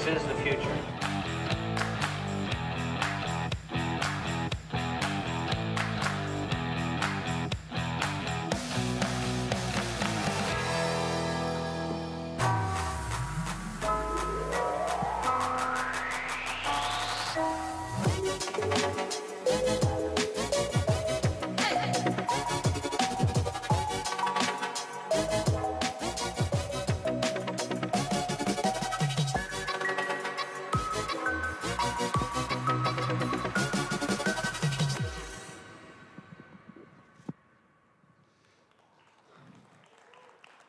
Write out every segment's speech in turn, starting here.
This is the future.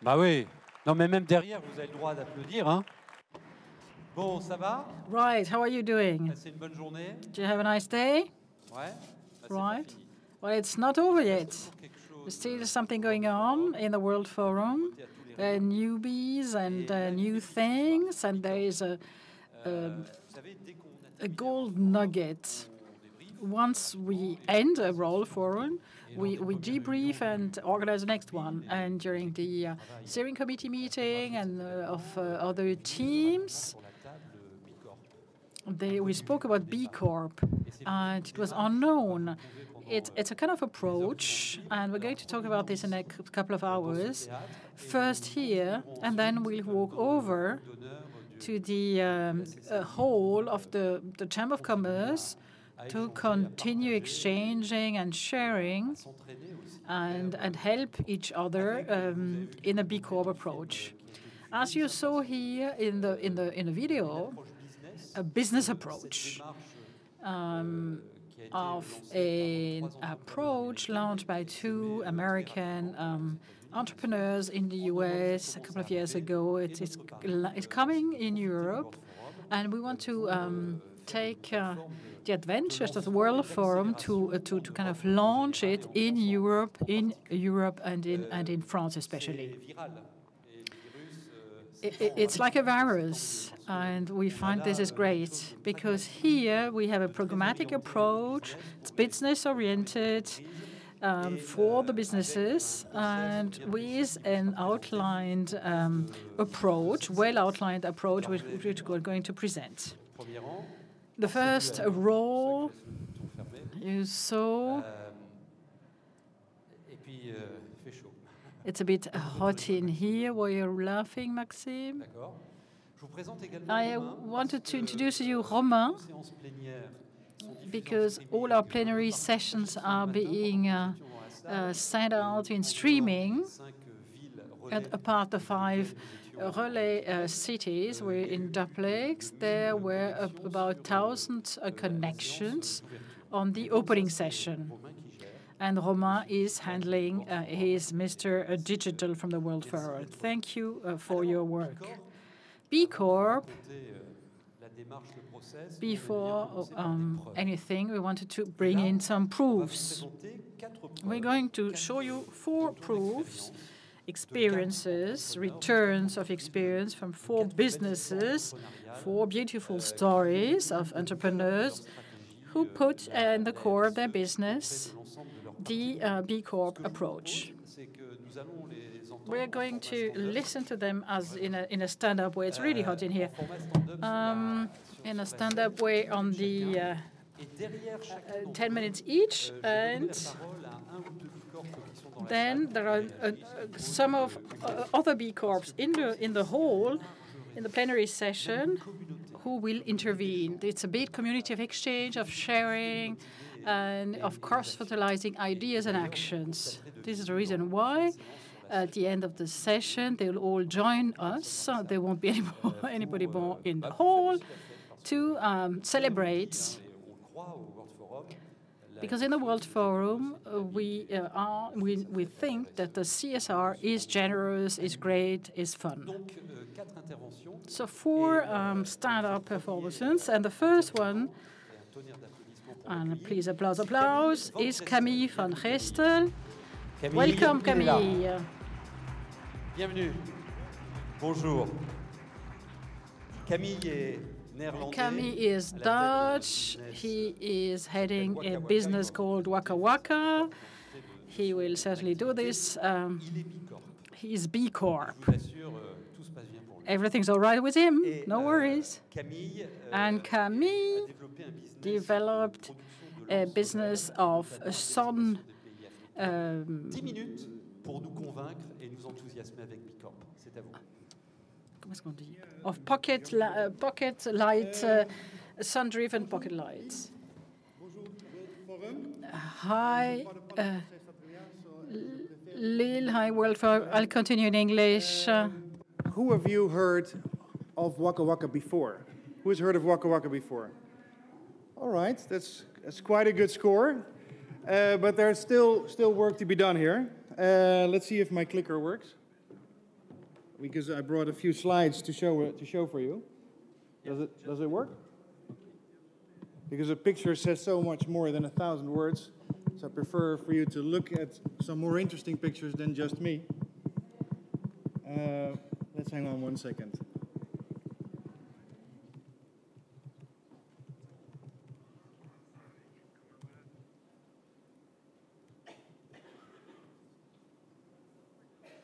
Bah oui. Non, mais même derrière, vous avez le droit d'applaudir, hein. Bon, ça va? Right, how are you doing? C'est une bonne journée? Do you have a nice day? Ouais. Bah, Right. Well, it's not over yet. Quelque There's still something going on in the World Forum. There are newbies and new things, and there is a gold nugget. Once we end a World Forum, we debrief and organize the next one. And during the steering committee meeting and of other teams, we spoke about B-Corp, and it was unknown. It's a kind of approach, and we're going to talk about this in a couple of hours. First here, and then we'll walk over to the hall of the Chamber of Commerce to continue exchanging and sharing and help each other in a B Corp approach. As you saw here in the video, a business approach of an approach launched by two American entrepreneurs in the US a couple of years ago. It's coming in Europe, and we want to take the adventures of the World Forum to kind of launch it in Europe and in France especially. It's like a virus, and we find this is great because here we have a programmatic approach. It's business-oriented for the businesses, and with an outlined approach, well-outlined approach, which we're going to present. The first row you saw. It's a bit hot in here. Why you're laughing, Maxime? I wanted to introduce you Romain, because all our plenary sessions are being sent out in streaming. And apart the 5 relay cities, we're in duplex. There were about 1,000 connections on the opening session. And Romain is handling his Mr. Digital from the World Forum. Thank you for your work. B Corp, before anything, we wanted to bring in some proofs. We're going to show you 4 proofs, experiences, returns of experience from 4 businesses, 4 beautiful stories of entrepreneurs who put in the core of their business the B Corp approach. We're going to listen to them as in a stand-up way. It's really hot in here. In a stand-up way on the 10 minutes each, and then there are some of other B Corps in the hall, in the plenary session, who will intervene. It's a big community of exchange, of sharing, and of cross-fertilizing ideas and actions. This is the reason why at the end of the session they'll all join us. There won't be anybody more in the hall to celebrate. Because in the World Forum, we think that the CSR is generous, is great, is fun. So 4 stand-up performances, and the first one, and please applause, is Camille van Gestel. Welcome, Camille. Bienvenue. Bonjour. Camille est néerlandais. Camille is Dutch. He is heading a business called Waka Waka. He will certainly do this. He is B-Corp. Je vous assure, tout se passe bien pour lui. Everything's all right with him, no worries. Camille, And Camille a développé un business developed a business of sun 10 minutes pour nous convaincre et nous enthousiasmer avec B-Corp. C'est à vous. comment est-ce qu'on dit? Of pocket light, sun-driven pocket lights. Hi, Lil, hi, World Forum. I'll continue in English. Who of you heard of Waka Waka before? Who has heard of Waka Waka before? All right, that's quite a good score, but there's still work to be done here. Let's see if my clicker works, because I brought a few slides to show for you. Does it work? Because a picture says so much more than 1,000 words, so I prefer for you to look at some more interesting pictures than just me. Let's hang on 1 second.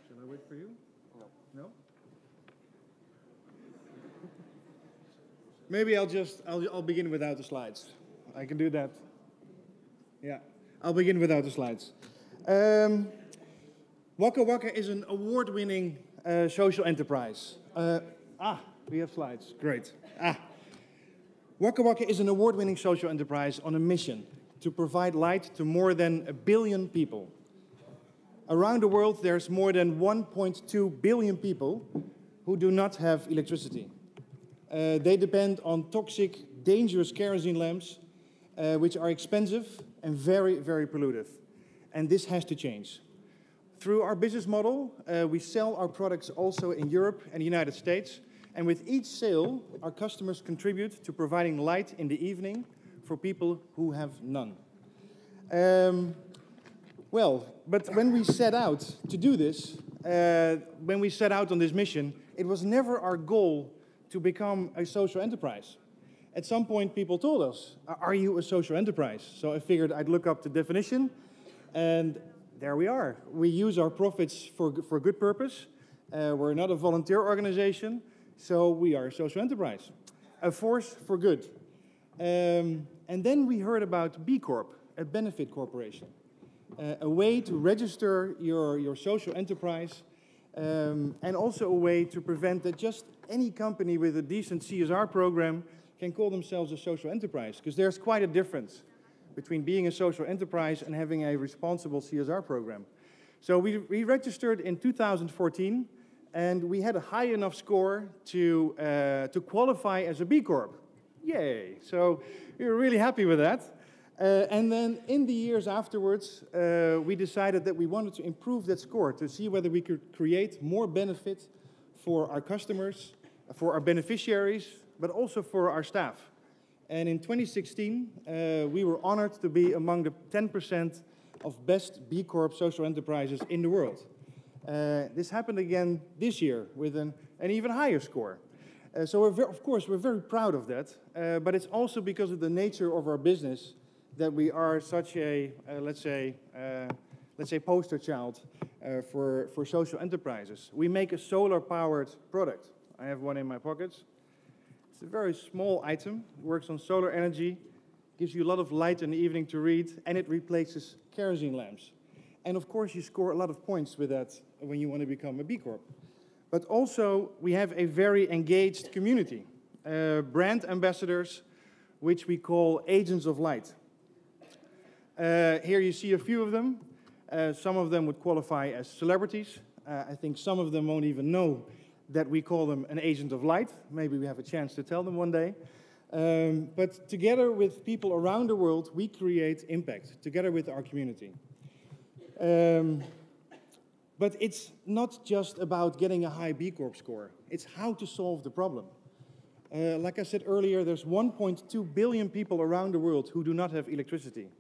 Shall I wait for you? No? Maybe I'll begin without the slides. I can do that. Yeah, I'll begin without the slides. Waka Waka is an award-winning social enterprise. We have slides. Great. Waka Waka is an award-winning social enterprise on a mission to provide light to more than 1 billion people. Around the world, there's more than 1.2 billion people who do not have electricity. They depend on toxic, dangerous kerosene lamps, which are expensive and very, very pollutive. And this has to change. Through our business model, we sell our products also in Europe and the United States. And with each sale, our customers contribute to providing light in the evening for people who have none. But when we set out to do this, when we set out on this mission, it was never our goal to become a social enterprise. At some point, people told us, are you a social enterprise? So I figured I'd look up the definition, and there we are. We use our profits for good purpose. We're not a volunteer organization, so we are a social enterprise, a force for good. And then we heard about B-Corp, a benefit corporation, a way to register your social enterprise, and also a way to prevent that just any company with a decent CSR program can call themselves a social enterprise, because there's quite a difference between being a social enterprise and having a responsible CSR program. So we registered in 2014, and we had a high enough score to qualify as a B Corp. Yay! So we were really happy with that. And then in the years afterwards, we decided that we wanted to improve that score to see whether we could create more benefit for our customers, for our beneficiaries, but also for our staff. And in 2016, we were honored to be among the 10% of best B Corp social enterprises in the world. This happened again this year with an even higher score. So of course, we're very proud of that, but it's also because of the nature of our business that we are such a, let's say poster child for social enterprises. We make a solar-powered product. I have one in my pockets. It's a very small item, works on solar energy, gives you a lot of light in the evening to read, and it replaces kerosene lamps. And of course, you score a lot of points with that when you want to become a B Corp. But also, we have a very engaged community, brand ambassadors, which we call agents of light. Here you see a few of them. Some of them would qualify as celebrities. I think some of them won't even know that we call them an agent of light. Maybe we have a chance to tell them one day. But together with people around the world, we create impact, together with our community. But it's not just about getting a high B Corp score. It's how to solve the problem. Like I said earlier, there's 1.2 billion people around the world who do not have electricity.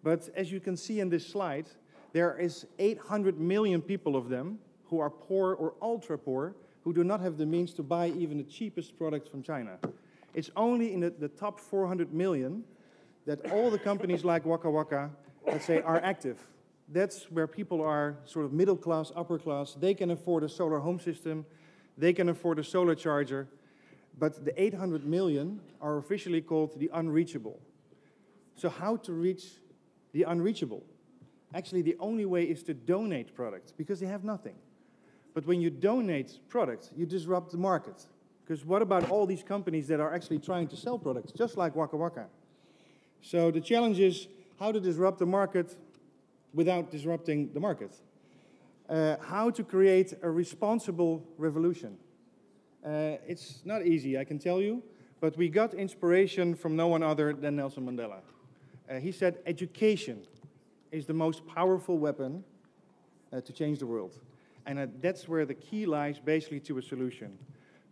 But as you can see in this slide, there is 800 million people of them who are poor or ultra poor, who do not have the means to buy even the cheapest product from China. It's only in the top 400 million that all the companies like Waka Waka, let's say, are active. That's where people are sort of middle class, upper class. They can afford a solar home system. They can afford a solar charger. But the 800 million are officially called the unreachable. So how to reach the unreachable? Actually, the only way is to donate products, because they have nothing. But when you donate products, you disrupt the market. Because what about all these companies that are actually trying to sell products, just like Waka Waka? So the challenge is how to disrupt the market without disrupting the market. How to create a responsible revolution. It's not easy, I can tell you, but we got inspiration from no one other than Nelson Mandela. He said education is the most powerful weapon to change the world. And that's where the key lies basically to a solution.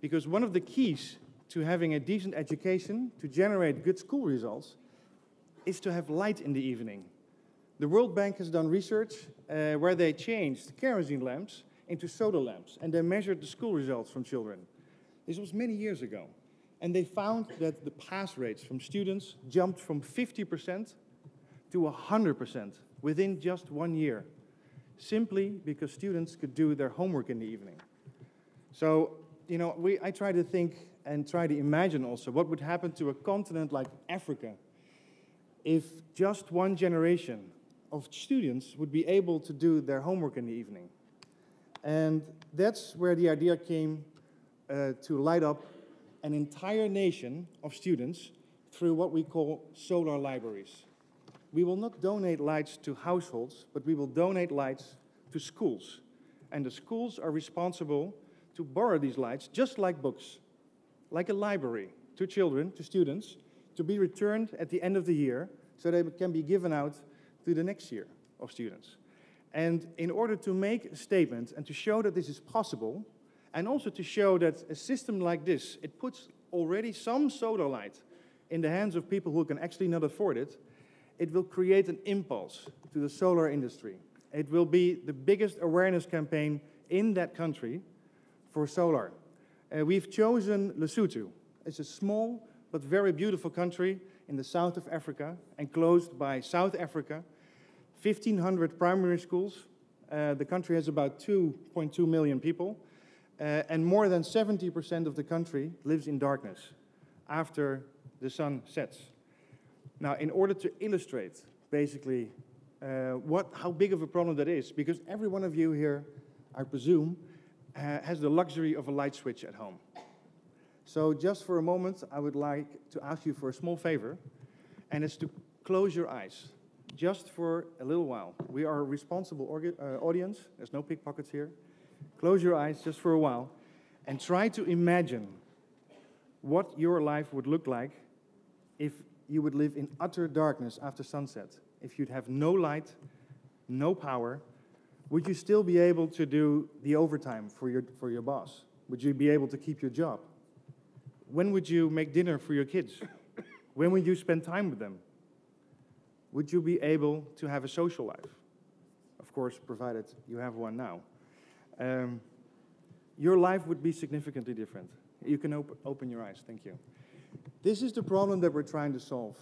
Because one of the keys to having a decent education, to generate good school results, is to have light in the evening. The World Bank has done research where they changed kerosene lamps into solar lamps, and they measured the school results from children. This was many years ago. And they found that the pass rates from students jumped from 50% to 100% within just 1 year, simply because students could do their homework in the evening. So, you know, I try to think and try to imagine also what would happen to a continent like Africa if just one generation of students would be able to do their homework in the evening. And that's where the idea came to light up an entire nation of students through what we call solar libraries. We will not donate lights to households, but we will donate lights to schools. And the schools are responsible to borrow these lights, just like books, like a library, to children, to students, to be returned at the end of the year so they can be given out to the next year of students. And in order to make a statement and to show that this is possible, and also to show that a system like this, it puts already some solar light in the hands of people who can actually not afford it, it will create an impulse to the solar industry. It will be the biggest awareness campaign in that country for solar. We've chosen Lesotho. It's a small but very beautiful country in the south of Africa, enclosed by South Africa. 1,500 primary schools. The country has about 2.2 million people. And more than 70% of the country lives in darkness after the sun sets. Now, in order to illustrate, basically, how big of a problem that is, because every one of you here, I presume, has the luxury of a light switch at home. So just for a moment, I would like to ask you for a small favor, and it's to close your eyes, just for a little while. We are a responsible audience. There's no pickpockets here. Close your eyes just for a while, and try to imagine what your life would look like if you would live in utter darkness after sunset. If you'd have no light, no power, would you still be able to do the overtime for your boss? Would you be able to keep your job? When would you make dinner for your kids? When would you spend time with them? Would you be able to have a social life? Of course, provided you have one now. Your life would be significantly different. You can open your eyes. Thank you. This is the problem that we're trying to solve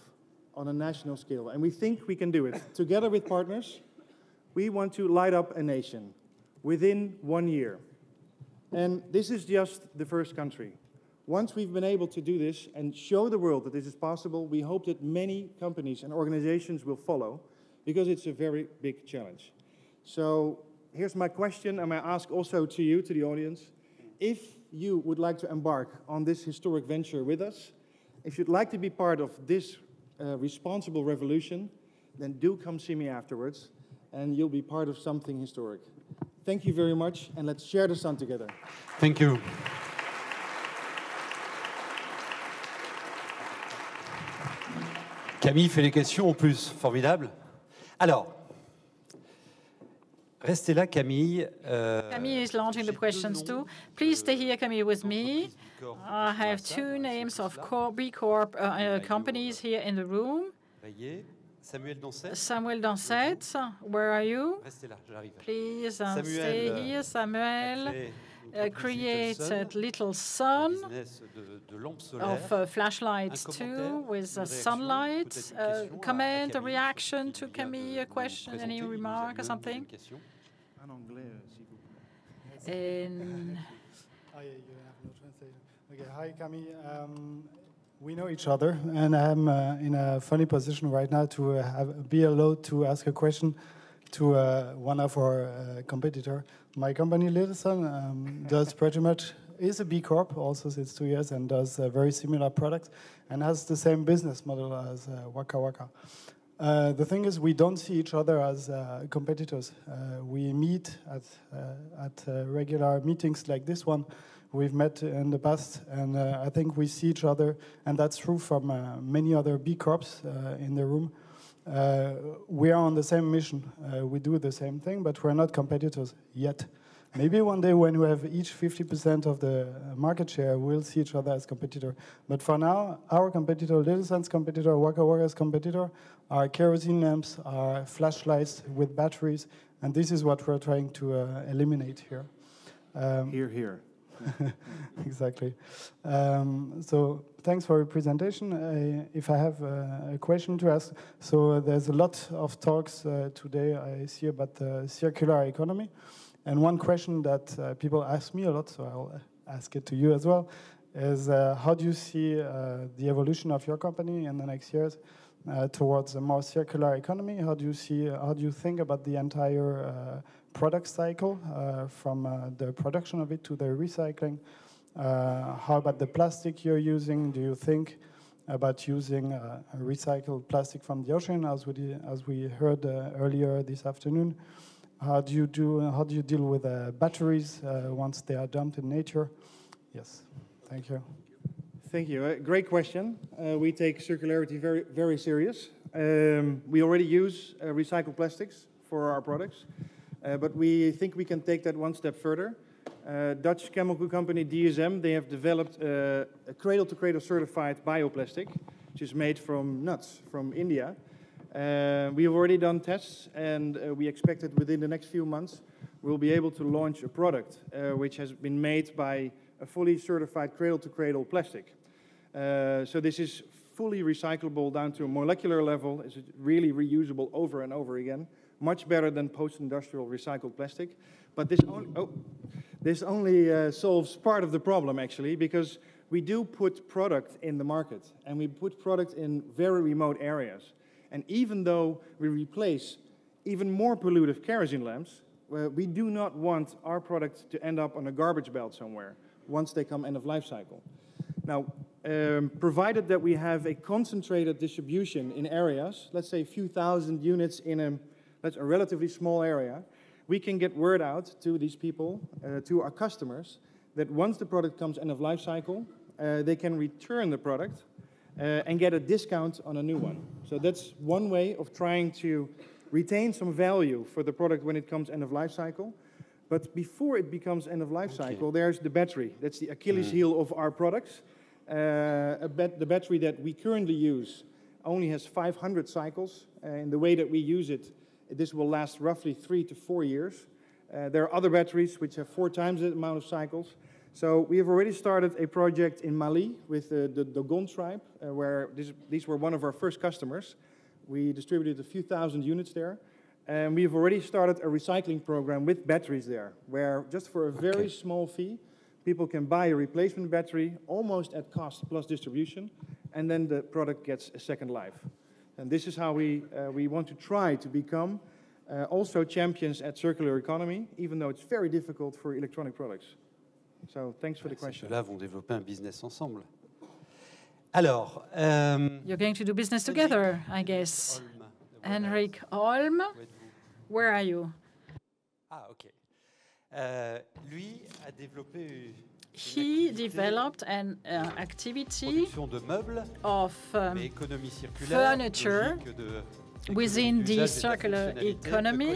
on a national scale, and we think we can do it. Together with partners, we want to light up a nation within 1 year. And this is just the first country. Once we've been able to do this and show the world that this is possible, we hope that many companies and organizations will follow, because it's a very big challenge. So here's my question, and I ask also to you, to the audience. If you would like to embark on this historic venture with us, if you'd like to be part of this responsible revolution, then do come see me afterwards, and you'll be part of something historic. Thank you very much, and let's share the sun together. Thank you. Camille fait les questions en plus, formidable. Alors, restez là, Camille. Camille is launching the questions too. Please stay here, Camille, with me. I have two names of B-Corp companies here in the room. Samuel Dancet. Samuel Dancet, where are you? Restez là, j'arrive. Please stay here, Samuel. created Little Sun of flashlights too, with sunlight. Comment, a reaction to Camille, a question, any remark or something? In Okay, hi Camille. We know each other, and I'm in a funny position right now to be allowed to ask a question to one of our competitor. My company, Little Sun, does pretty much, is a B-Corp also since 2 years, and does very similar products, and has the same business model as Waka Waka. The thing is, we don't see each other as competitors. We meet at regular meetings like this one. We've met in the past, and I think we see each other, and that's true from many other B-Corps in the room. We are on the same mission. We do the same thing, but we're not competitors yet. Maybe one day when we have each 50% of the market share, we'll see each other as competitor. But for now, our competitor, Little Sun's competitor, Waka Waka's competitor, are kerosene lamps, are flashlights with batteries, and this is what we're trying to eliminate here. Here. Exactly. So thanks for your presentation. If I have a question to ask, so there's a lot of talks today I see about the circular economy. And one question that people ask me a lot, so I'll ask it to you as well, is how do you see the evolution of your company in the next years towards a more circular economy? How do you think about the entire product cycle from the production of it to the recycling? How about the plastic you're using? Do you think about using recycled plastic from the ocean, as we heard earlier this afternoon? How do you deal with batteries once they are dumped in nature? Yes, thank you. Thank you. Great question. We take circularity very, very serious. We already use recycled plastics for our products, but we think we can take that one step further. Dutch chemical company DSM, they have developed a cradle-to-cradle certified bioplastic, which is made from nuts from India. We have already done tests, and we expect that within the next few months we'll be able to launch a product which has been made by a fully certified cradle-to-cradle plastic. So this is fully recyclable down to a molecular level. It's really reusable over and over again, much better than post-industrial recycled plastic. But this only solves part of the problem, actually, because we do put product in the market, and we put product in very remote areas. And even though we replace even more pollutive kerosene lamps, we do not want our product to end up on a garbage belt somewhere once they come end of life cycle. Now, provided that we have a concentrated distribution in areas, let's say a few thousand units in a relatively small area, we can get word out to these people, to our customers, that once the product comes end of life cycle, they can return the product and get a discount on a new one. So that's one way of trying to retain some value for the product when it comes end of life cycle. But before it becomes end of life cycle, there's the battery. That's the Achilles heel of our products. The battery that we currently use only has 500 cycles. In the way that we use it, this will last roughly 3 to 4 years. There are other batteries which have 4 times the amount of cycles. So we have already started a project in Mali with the Dogon tribe, where these were one of our first customers. We distributed a few thousand units there. And we've already started a recycling program with batteries there, where just for a very small fee, people can buy a replacement battery almost at cost plus distribution, and then the product gets a second life. And this is how we want to try to become also champions at circular economy, even though it's very difficult for electronic products. So thanks for the question. Là vont développer un business ensemble. Alors, you're going to do business together, I guess. Henrik Holm, where are you? Ah, ok. Lui a développé he developed an activity of furniture within the circular economy.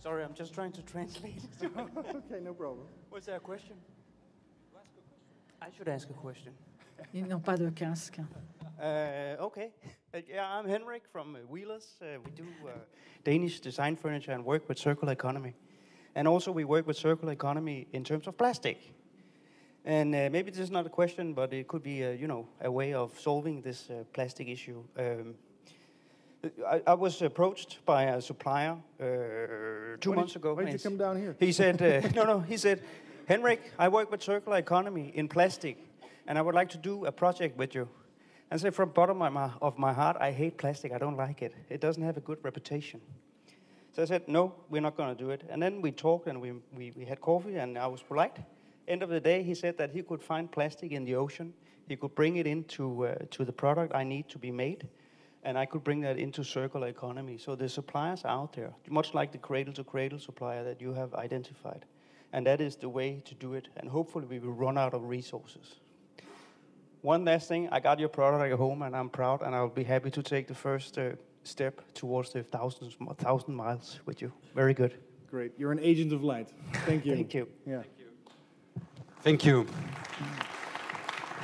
Sorry, I'm just trying to translate. Okay, no problem. Was there a question? I should ask a question. Ils n'ont pas de casque. Okay. Yeah, I'm Henrik from Wheelers. We do Danish design furniture and work with circular economy. And also we work with circular economy in terms of plastic. And maybe this is not a question, but it could be, a way of solving this plastic issue. I was approached by a supplier 2 months ago. Why did you come down here? He said, he said, Henrik, I work with circular economy in plastic, and I would like to do a project with you. And I said, from the bottom of my heart, I hate plastic. I don't like it. It doesn't have a good reputation. So I said, no, we're not going to do it. And then we talked, and we had coffee, and I was polite. End of the day, he said that he could find plastic in the ocean. He could bring it into to the product I need to be made, and I could bring that into circular economy. So the suppliers are out there, much like the cradle-to-cradle supplier that you have identified. And that is the way to do it, and hopefully we will run out of resources. One last thing, I got your product at home, and I'm proud, and I'll be happy to take the first step towards the 1,000 miles with you. Very good. Great. You're an agent of light. Thank you. Thank you. Yeah. Thank you.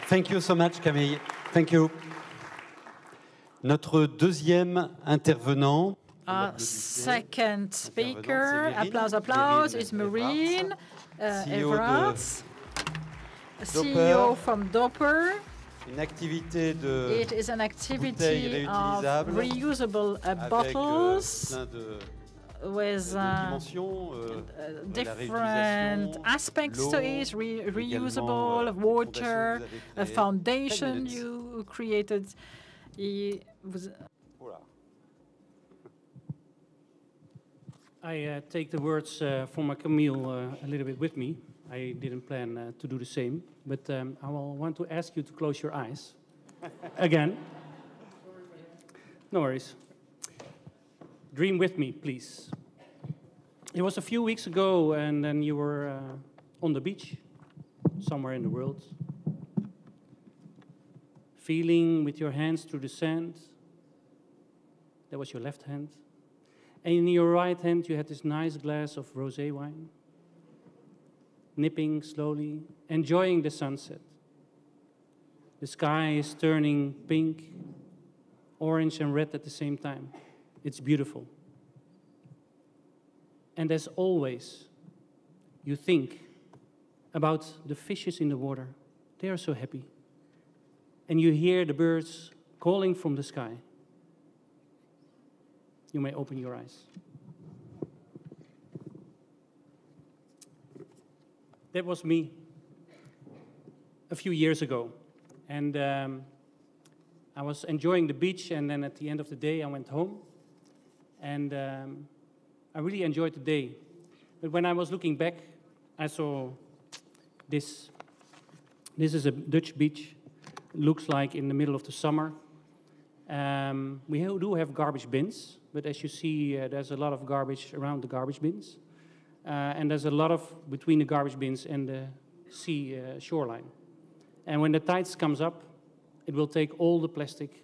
Thank you so much, Camille. Thank you. Notre deuxième intervenant. Our second speaker, applause, is Marine Everards, CEO from Doper. Une activité de It is an activity of reusable bottles with different aspects to it, reusable, water, a foundation you created. I take the words from Camille a little bit with me. I didn't plan to do the same, but I will want to ask you to close your eyes again. No worries. Dream with me, please. It was a few weeks ago, and then you were on the beach, somewhere in the world, feeling with your hands through the sand. That was your left hand. And in your right hand, you had this nice glass of rosé wine, nipping slowly, enjoying the sunset. The sky is turning pink, orange, and red at the same time. It's beautiful. And as always, you think about the fishes in the water. They are so happy. And you hear the birds calling from the sky. You may open your eyes. That was me a few years ago. And I was enjoying the beach, and then at the end of the day, I went home. And I really enjoyed the day. But when I was looking back, I saw this. This is a Dutch beach. It looks like in the middle of the summer. We do have garbage bins, but as you see, there's a lot of garbage around the garbage bins. And there's a lot of between the garbage bins and the sea shoreline. And when the tides comes up, it will take all the plastic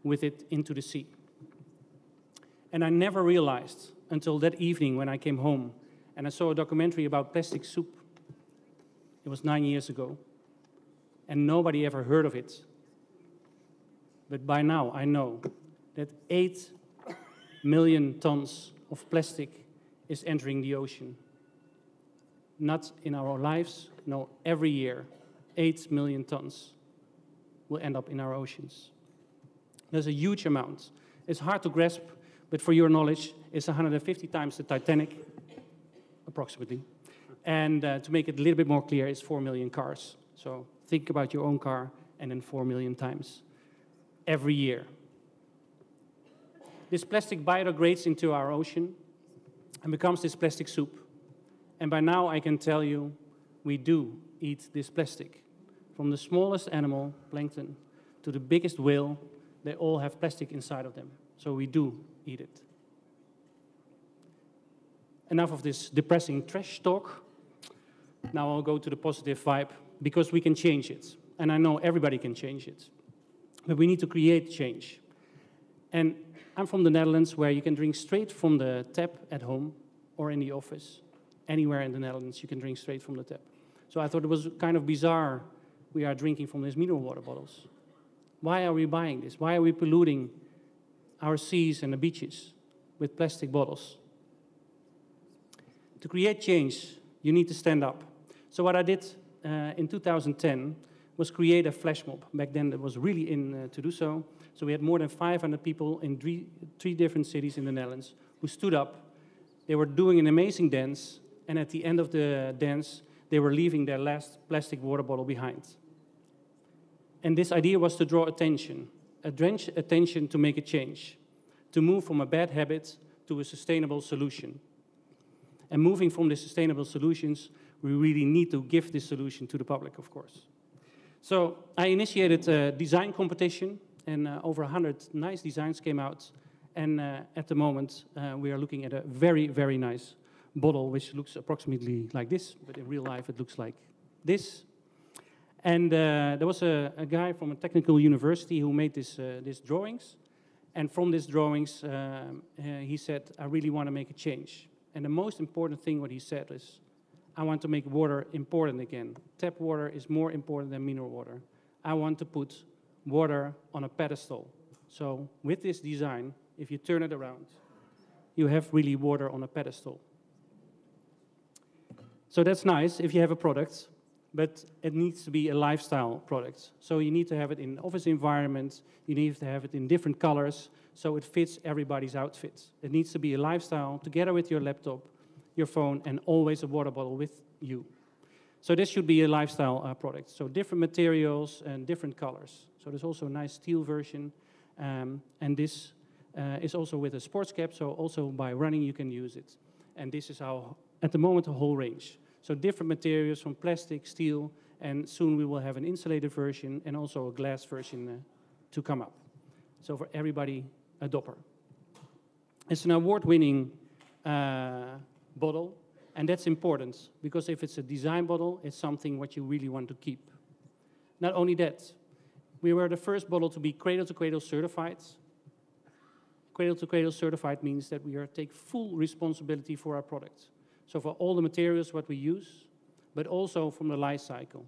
with it into the sea. And I never realized until that evening when I came home and I saw a documentary about plastic soup. It was 9 years ago. And nobody ever heard of it. But by now I know that 8 million tons of plastic is entering the ocean. Not in our lives, no, every year, 8 million tons will end up in our oceans. There's a huge amount. It's hard to grasp, but for your knowledge, it's 150 times the Titanic, approximately. And to make it a little bit more clear, it's 4 million cars. So think about your own car, and then 4 million times every year. This plastic biodegrades into our ocean and becomes this plastic soup. And by now I can tell you, we do eat this plastic. From the smallest animal, plankton, to the biggest whale, they all have plastic inside of them. So we do eat it. Enough of this depressing trash talk. Now I'll go to the positive vibe, because we can change it. And I know everybody can change it. But we need to create change. And I'm from the Netherlands, where you can drink straight from the tap at home or in the office. Anywhere in the Netherlands, you can drink straight from the tap. So I thought it was kind of bizarre we are drinking from these mineral water bottles. Why are we buying this? Why are we polluting our seas and the beaches with plastic bottles? To create change, you need to stand up. So what I did in 2010 was create a flash mob. Back then it was really in to do so. So we had more than 500 people in three different cities in the Netherlands who stood up. They were doing an amazing dance, and at the end of the dance, they were leaving their last plastic water bottle behind. And this idea was to draw attention to make a change, to move from a bad habit to a sustainable solution. And moving from the sustainable solutions, we really need to give this solution to the public, of course. So I initiated a design competition, and over 100 nice designs came out. And at the moment, we are looking at a very, very nice bottle, which looks approximately like this, but in real life it looks like this. And there was a guy from a technical university who made these drawings. And from these drawings, he said, I really want to make a change. And the most important thing what he said is, I want to make water important again. Tap water is more important than mineral water. I want to put water on a pedestal. So with this design, if you turn it around, you have really water on a pedestal. So that's nice if you have a product, but it needs to be a lifestyle product. So you need to have it in office environments, you need to have it in different colors, so it fits everybody's outfit. It needs to be a lifestyle together with your laptop, your phone, and always a water bottle with you. So this should be a lifestyle product. So different materials and different colors. So there's also a nice steel version, and this is also with a sports cap, so also by running you can use it. And this is our, at the moment, a whole range. So different materials from plastic, steel, and soon we will have an insulated version and also a glass version to come up. So for everybody, a dopper. It's an award-winning bottle, and that's important, because if it's a design bottle, it's something what you really want to keep. Not only that, we were the first bottle to be cradle-to-cradle certified. Cradle-to-cradle certified means that we take full responsibility for our product. So for all the materials what we use, but also from the life cycle.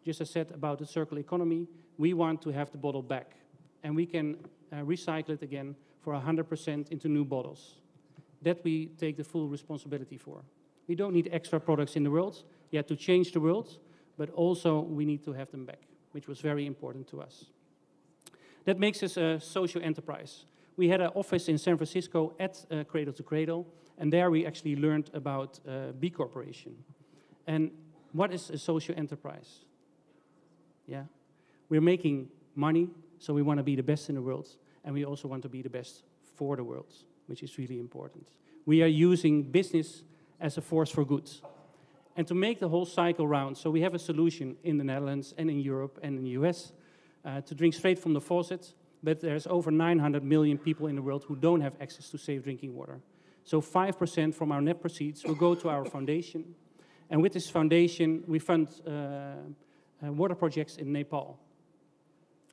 Just as I said about the circular economy, we want to have the bottle back. And we can recycle it again for 100% into new bottles. That we take the full responsibility for. We don't need extra products in the world, yet to change the world, but also we need to have them back, which was very important to us. That makes us a social enterprise. We had an office in San Francisco at Cradle to Cradle, and there we actually learned about B Corporation. And what is a social enterprise? Yeah, we're making money, so we want to be the best in the world, and we also want to be the best for the world, which is really important. We are using business as a force for good. And to make the whole cycle round, so we have a solution in the Netherlands and in Europe and in the US to drink straight from the faucet, but there's over 900 million people in the world who don't have access to safe drinking water. So 5% from our net proceeds will go to our foundation. And with this foundation, we fund water projects in Nepal.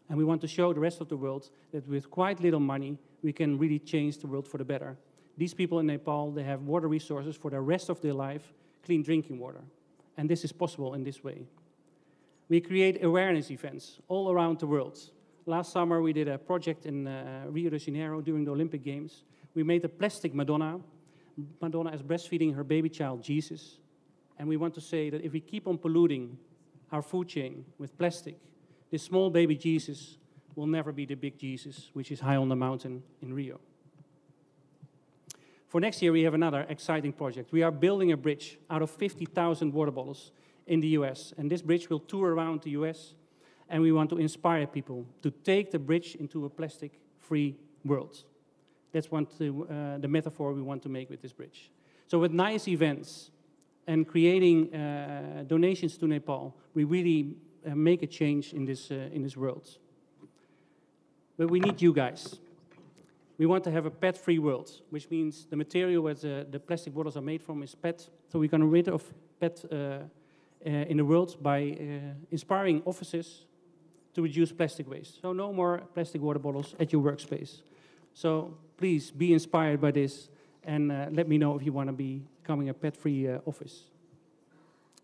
And we want to show the rest of the world that with quite little money, we can really change the world for the better. These people in Nepal, they have water resources for the rest of their life, clean drinking water. And this is possible in this way. We create awareness events all around the world. Last summer, we did a project in Rio de Janeiro during the Olympic Games. We made a plastic Madonna. Madonna is breastfeeding her baby child, Jesus. And we want to say that if we keep on polluting our food chain with plastic, this small baby Jesus will never be the big Jesus, which is high on the mountain in Rio. For next year, we have another exciting project. We are building a bridge out of 50,000 water bottles in the US. And this bridge will tour around the US. And we want to inspire people to take the bridge into a plastic-free world. That's the metaphor we want to make with this bridge. So with nice events and creating donations to Nepal, we really make a change in this world. But we need you guys. We want to have a pet-free world, which means the material where the plastic bottles are made from is PET. So we're going to rid of PET in the world by inspiring offices to reduce plastic waste. So no more plastic water bottles at your workspace. So please be inspired by this and let me know if you want to be becoming a pet-free office.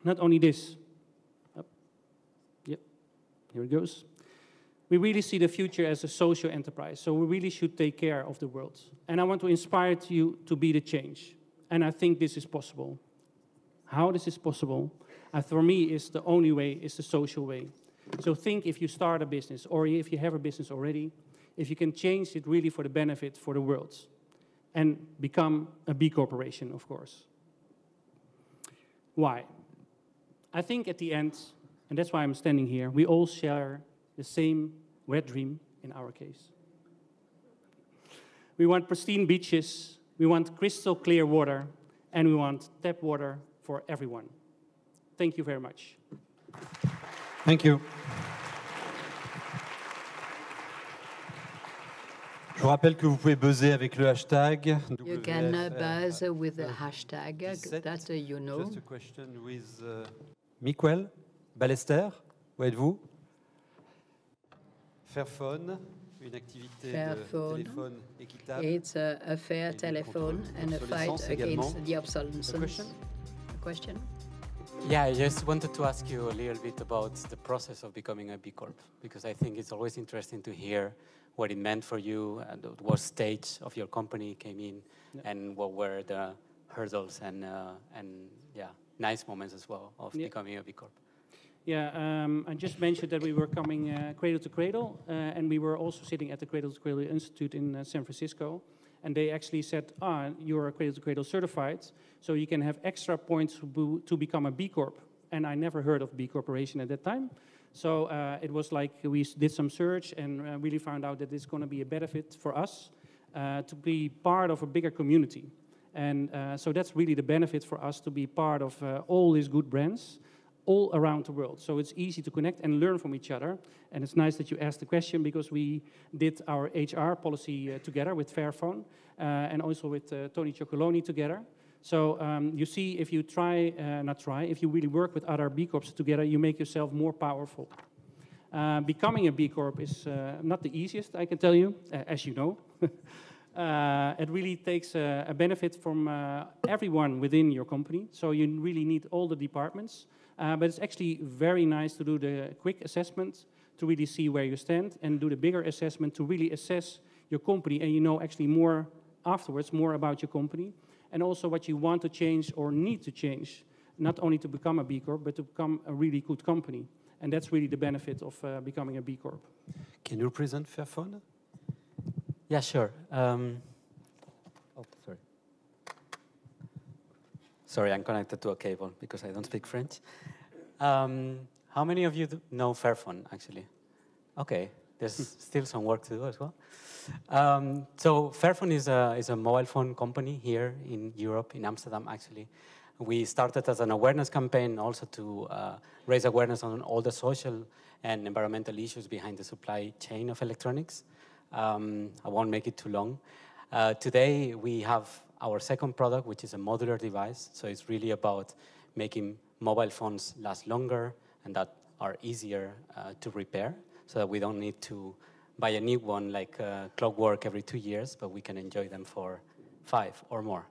Not only this. Yep, here it goes. we really see the future as a social enterprise. So we really should take care of the world. And I want to inspire you to be the change. And I think this is possible. How this is possible, for me, is the only way, is the social way. So think if you start a business, or if you have a business already, if you can change it really for the benefit for the world. And become a B corporation, of course. Why? I think at the end, and that's why I'm standing here, we all share the same wet dream in our case. We want pristine beaches, we want crystal clear water, and we want tap water for everyone. Thank you very much. Thank you. Je vous rappelle que vous pouvez buzzer avec le hashtag. You can buzz with the hashtag that you know. Just a question with Miguel Ballester. Où êtes-vous? Fairphone, une activité de téléphone équitable. It's a fair telephone and a fight against the obsolescence. A question? Yeah, I just wanted to ask you a little bit about the process of becoming a B Corp, because I think it's always interesting to hear what it meant for you, and what stage of your company came in, and what were the hurdles and yeah, nice moments as well of becoming a B Corp. Yeah, I just mentioned that we were coming cradle to cradle, and we were also sitting at the Cradle to Cradle Institute in San Francisco, and they actually said, you're Cradle to Cradle certified, so you can have extra points to become a B Corp. And I never heard of B Corporation at that time. So it was like we did some search and really found out that it's going to be a benefit for us to be part of a bigger community. And so that's really the benefit for us, to be part of all these good brands all around the world. So it's easy to connect and learn from each other. And it's nice that you asked the question, because we did our HR policy together with Fairphone and also with Tony Cioccoloni together. So you see, if you if you really work with other B Corps together, you make yourself more powerful. Becoming a B Corp is not the easiest, I can tell you, as you know. It really takes a benefit from everyone within your company. So you really need all the departments. But it's actually very nice to do the quick assessment to really see where you stand, and do the bigger assessment to really assess your company, and you know actually more afterwards, more about your company, and also what you want to change or need to change, not only to become a B Corp, but to become a really good company. And that's really the benefit of becoming a B Corp. Can you present Fairphone? Yeah, sure. Oh, sorry. Sorry, I'm connected to a cable because I don't speak French. How many of you know Fairphone, actually? Okay, there's still some work to do as well. So Fairphone is a mobile phone company here in Europe, in Amsterdam, actually. We started as an awareness campaign also to raise awareness on all the social and environmental issues behind the supply chain of electronics. I won't make it too long. Today, we have our second product, which is a modular device. So it's really about making mobile phones last longer and that are easier to repair, so that we don't need to buy a new one like clockwork every 2 years, but we can enjoy them for 5 or more.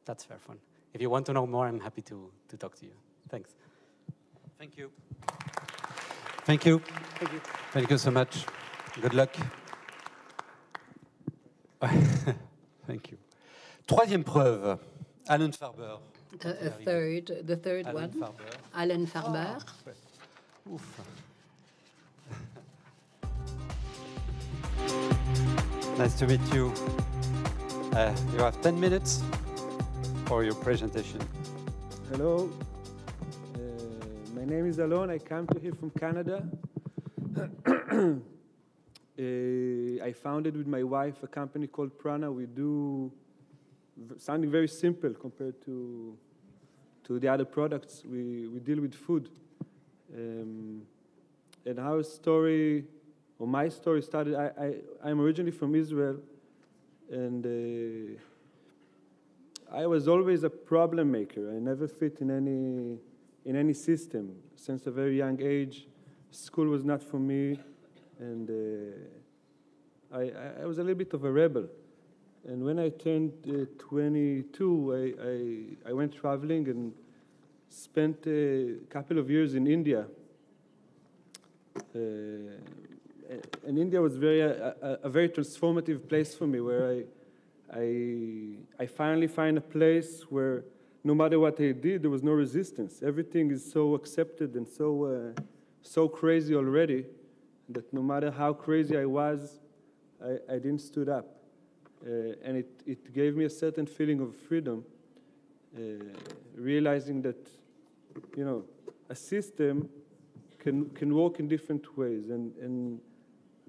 That's Fairphone. If you want to know more, I'm happy to talk to you. Thanks. Thank you. Thank you. Thank you. Thank you so much. Good luck. Thank you. Troisième preuve, Alan Farber. The third Alan one, Farber. Alan Farber. Ouf. Nice to meet you. You have 10 minutes for your presentation. Hello. My name is Alon. I come to here from Canada. I founded with my wife a company called Prana. We do something very simple compared to the other products. We deal with food. And our story, or my story started, I'm originally from Israel, and I was always a problem maker. I never fit in any system. Since a very young age, school was not for me, and I was a little bit of a rebel. And when I turned 22, I went traveling and spent a couple of years in India. and India was a very transformative place for me, where I finally find a place where no matter what I did, there was no resistance. Everything is so accepted and so crazy already that no matter how crazy I was, I didn't stood up. And it gave me a certain feeling of freedom, realizing that, you know, a system can work in different ways. And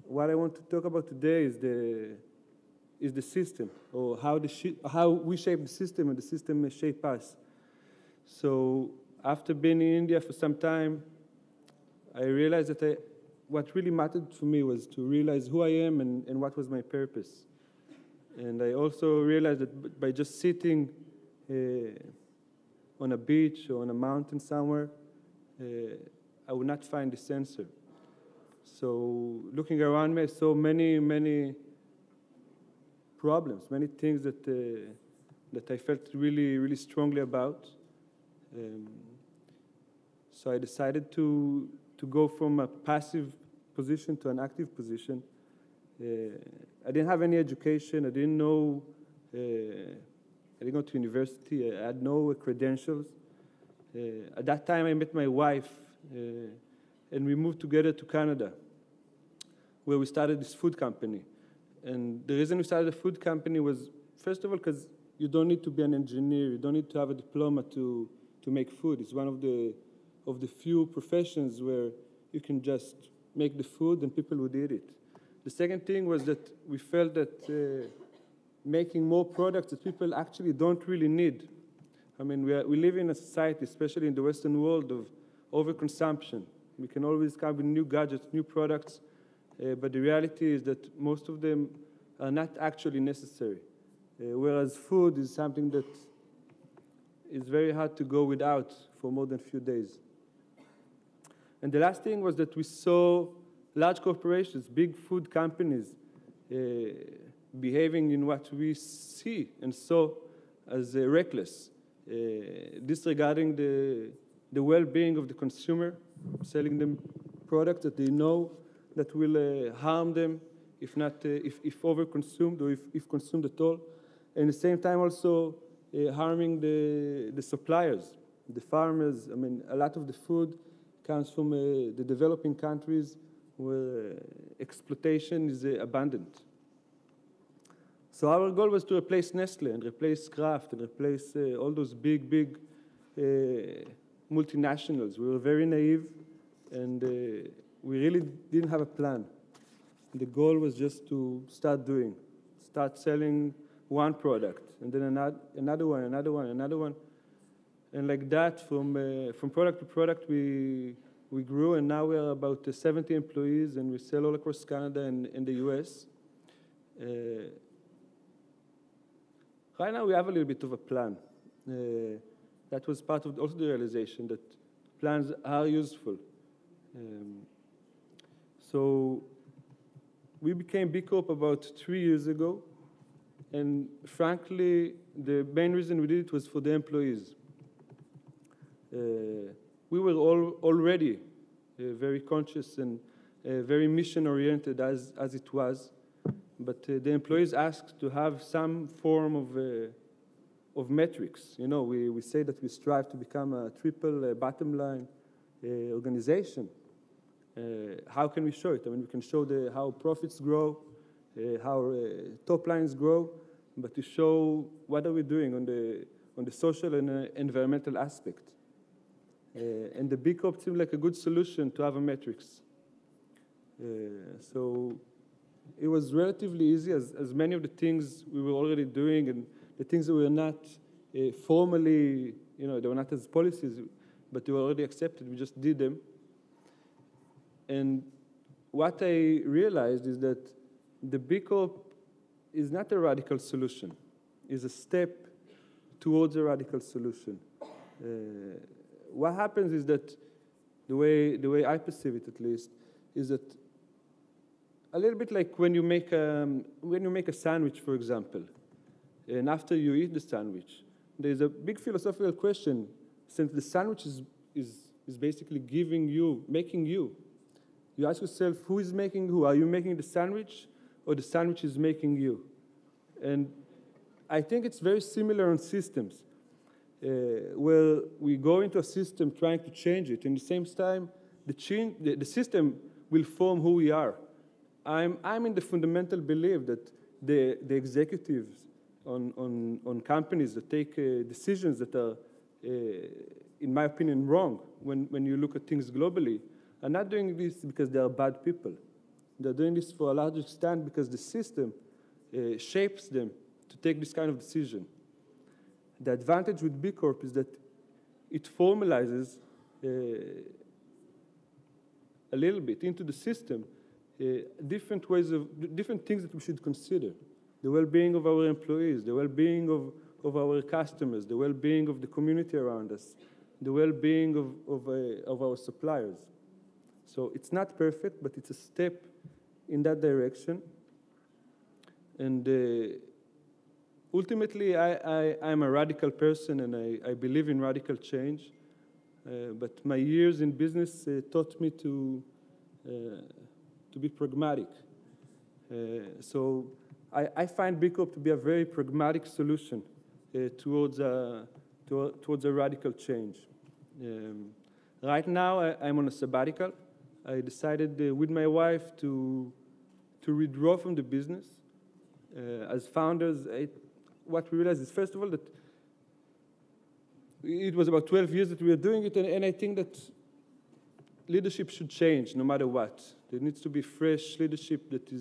what I want to talk about today is the system, or how we shape the system and the system may shape us. So after being in India for some time, I realized that what really mattered for me was to realize who I am and what was my purpose. And I also realized that by just sitting on a beach or on a mountain somewhere, I would not find this answer. So looking around me, I saw many problems, many things that I felt really strongly about. So I decided to go from a passive position to an active position. I didn't have any education. I didn't know. I didn't go to university. I had no credentials. At that time, I met my wife, and we moved together to Canada, where we started this food company. And the reason we started a food company was, first of all, because you don't need to be an engineer. You don't need to have a diploma to make food. It's one of the few professions where you can just make the food and people would eat it. The second thing was that we felt that making more products that people actually don't really need. I mean, we live in a society, especially in the Western world, of overconsumption. We can always come with new gadgets, new products, but the reality is that most of them are not actually necessary. Whereas food is something that is very hard to go without for more than a few days. And the last thing was that we saw large corporations, big food companies, behaving in what we see and saw as reckless, disregarding the well-being of the consumer, selling them products that they know that will harm them if overconsumed or if consumed at all. And at the same time also harming the suppliers, the farmers. I mean, a lot of the food comes from the developing countries where exploitation is abundant. So our goal was to replace Nestle and replace Kraft and replace all those big multinationals. We were very naive, and we really didn't have a plan. The goal was just to start selling one product, and then another one. And like that, from product to product, we grew, and now we are about 70 employees, and we sell all across Canada and in the US. Right now, we have a little bit of a plan. That was part of also the realization that plans are useful. So we became B-Corp about 3 years ago, and frankly, the main reason we did it was for the employees. We were already very conscious and very mission-oriented as it was, but the employees asked to have some form of metrics. You know, we say that we strive to become a triple bottom line organization. How can we show it? I mean, we can show how profits grow, how top lines grow, but to show what are we doing on the social and environmental aspect. And the B-Corp seemed like a good solution to have a metrics. So it was relatively easy, as many of the things we were already doing and the things that were not formally, you know, they were not as policies, but they were already accepted. We just did them. And what I realized is that the B-Corp is not a radical solution. It's a step towards a radical solution. What happens is that the way I perceive it, at least, is that a little bit like when you make a sandwich, for example, and after you eat the sandwich, there's a big philosophical question. Since the sandwich is basically making you, You ask yourself, who is making who? Are you making the sandwich, or the sandwich is making you? And I think it's very similar on systems, where we go into a system trying to change it, and at the same time, the system will form who we are. I'm in the fundamental belief that the executives on companies that take decisions that are, in my opinion, wrong when you look at things globally, are not doing this because they are bad people. They're doing this for a large extent because the system shapes them to take this kind of decision. The advantage with B-Corp is that it formalizes a little bit into the system different things that we should consider. The well-being of our employees, the well-being of our customers, the well-being of the community around us, the well-being of our suppliers. So it's not perfect, but it's a step in that direction. And ultimately, I'm a radical person, and I believe in radical change. But my years in business taught me to be pragmatic. So I find B-Corp to be a very pragmatic solution towards a radical change. Right now, I'm on a sabbatical. I decided with my wife to withdraw from the business. As founders, what we realized is, first of all, that it was about 12 years that we were doing it, and I think that leadership should change no matter what. There needs to be fresh leadership that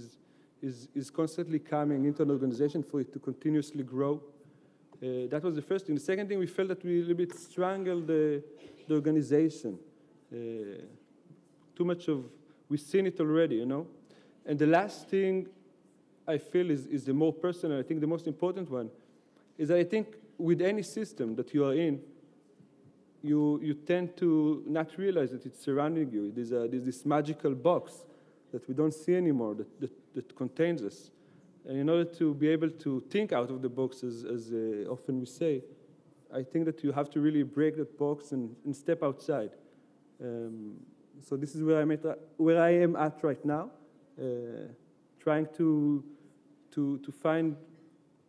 is constantly coming into an organization for it to continuously grow. That was the first thing. The second thing, we felt that we a little bit strangled the organization. Too much of, we've seen it already, you know? And the last thing I feel is the more personal, I think the most important one, is that I think with any system that you are in, you tend to not realize that it's surrounding you. There's this magical box that we don't see anymore that contains us. And in order to be able to think out of the box, as often we say, I think that you have to really break that box and step outside. So this is where I am at right now, trying to find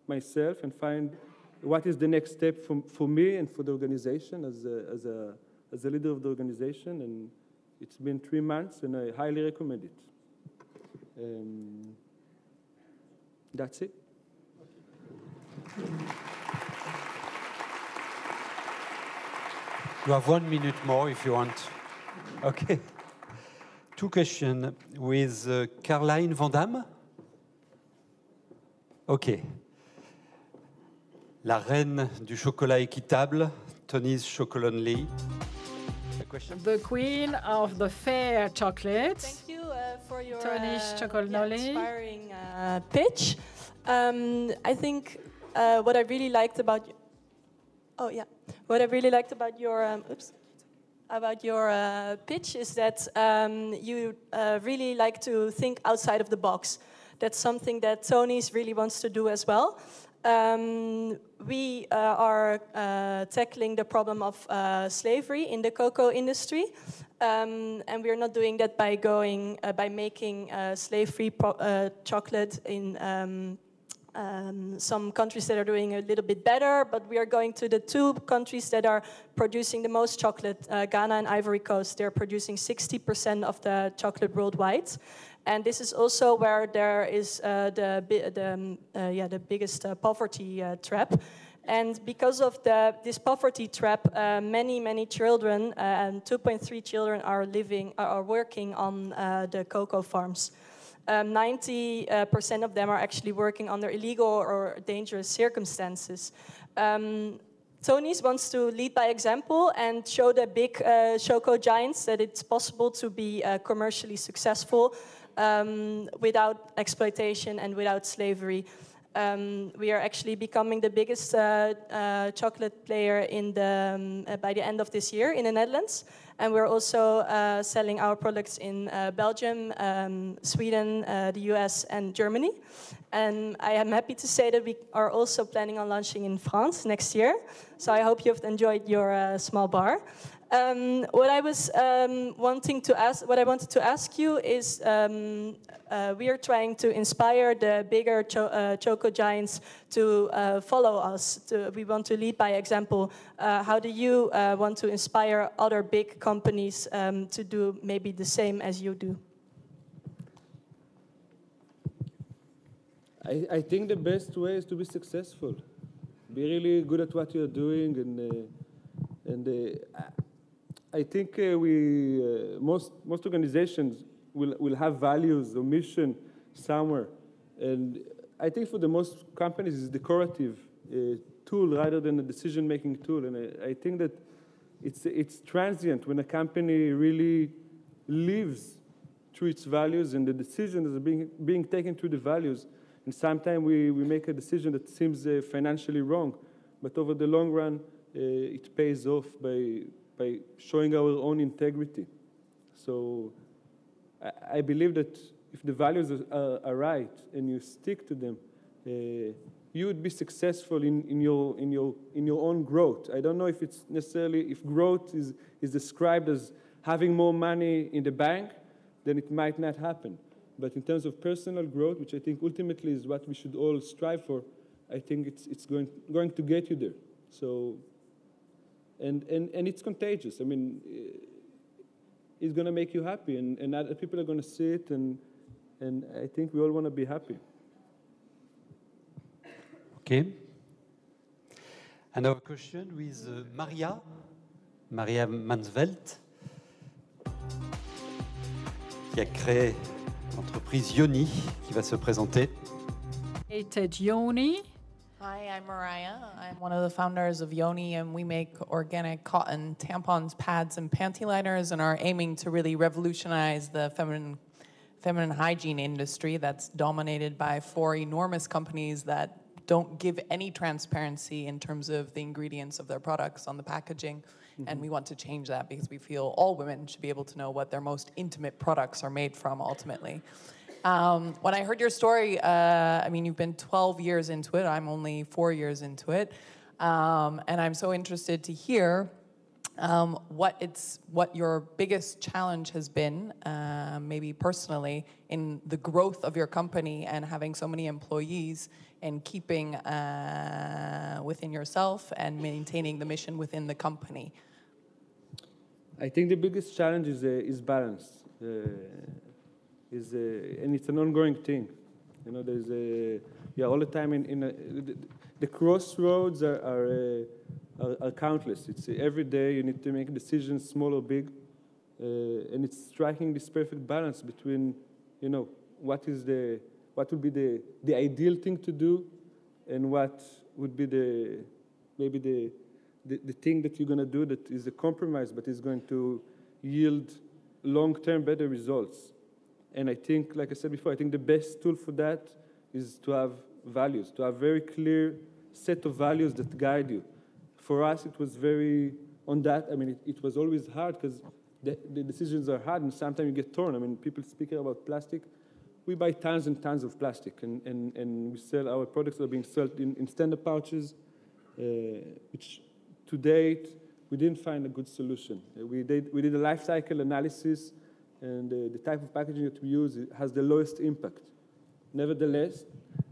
myself and find what is the next step for me and for the organization as a leader of the organization. And it's been 3 months, and I highly recommend it. That's it. You have 1 minute more if you want. Okay. 2 questions with Caroline Van Damme. OK. La reine du chocolat équitable, Tony's Chocolonely. The queen of the fair chocolate. Thank you for your Tony's Chocolonely. inspiring pitch. I think what I really liked about your pitch is that you really like to think outside of the box. That's something that Tony's really wants to do as well. We are tackling the problem of slavery in the cocoa industry, and we are not doing that by making slave-free chocolate in some countries that are doing a little bit better, but we are going to the 2 countries that are producing the most chocolate, Ghana and Ivory Coast. They're producing 60% of the chocolate worldwide. And this is also where there is the biggest poverty trap. And because of this poverty trap, many children, and 2.3 children are working on the cocoa farms. 90% of them are actually working under illegal or dangerous circumstances. Tony's wants to lead by example and show the big choco giants that it's possible to be commercially successful without exploitation and without slavery. We are actually becoming the biggest chocolate player by the end of this year in the Netherlands. And we're also selling our products in Belgium, Sweden, the US, and Germany. And I am happy to say that we are also planning on launching in France next year. So I hope you've enjoyed your small bar. What I was what I wanted to ask you is, we are trying to inspire the bigger choco giants to follow us. We want to lead by example. How do you want to inspire other big companies to do maybe the same as you do? I think the best way is to be successful. Be really good at what you're doing, and I think most organizations will have values or mission somewhere, and I think for the most companies it's a decorative tool rather than a decision-making tool, and I think that it's transient when a company really lives through its values and the decisions are being taken through the values. And sometimes we make a decision that seems financially wrong, but over the long run, it pays off by showing our own integrity. So I believe that if the values are right and you stick to them, you would be successful in your own growth. I don't know if it's necessarily, if growth is described as having more money in the bank, then it might not happen. But in terms of personal growth, which I think ultimately is what we should all strive for, I think it's going to get you there. So, and it's contagious. I mean, it's going to make you happy, and other people are going to see it, and I think we all want to be happy. Okay. Another question with Maria Mansvelt, qui a créé l'entreprise Yoni, qui va se présenter. Yoni. Hi, I'm Mariah. I'm one of the founders of Yoni, and we make organic cotton tampons, pads, and panty liners, and are aiming to really revolutionize the feminine hygiene industry that's dominated by 4 enormous companies that don't give any transparency in terms of the ingredients of their products on the packaging. And we want to change that because we feel all women should be able to know what their most intimate products are made from ultimately. When I heard your story, I mean, you've been 12 years into it. I'm only 4 years into it. And I'm so interested to hear what your biggest challenge has been, maybe personally, in the growth of your company and having so many employees and keeping within yourself and maintaining the mission within the company. I think the biggest challenge is balance. And it's an ongoing thing. You know, there's all the time the crossroads are countless. It's every day you need to make decisions, small or big, and it's striking this perfect balance between, you know, what would be the ideal thing to do, and what would be the thing that you're going to do that is a compromise, but is going to yield long-term better results. And I think, like I said before, I think the best tool for that is to have values, to have very clear set of values that guide you. For us, it was very on that. I mean, it was always hard because the decisions are hard, and sometimes you get torn. I mean, people speak about plastic. We buy tons and tons of plastic, and we sell our products are being sold in standard pouches, which to date, we didn't find a good solution. We did a life cycle analysis, and the type of packaging that we use has the lowest impact. Nevertheless,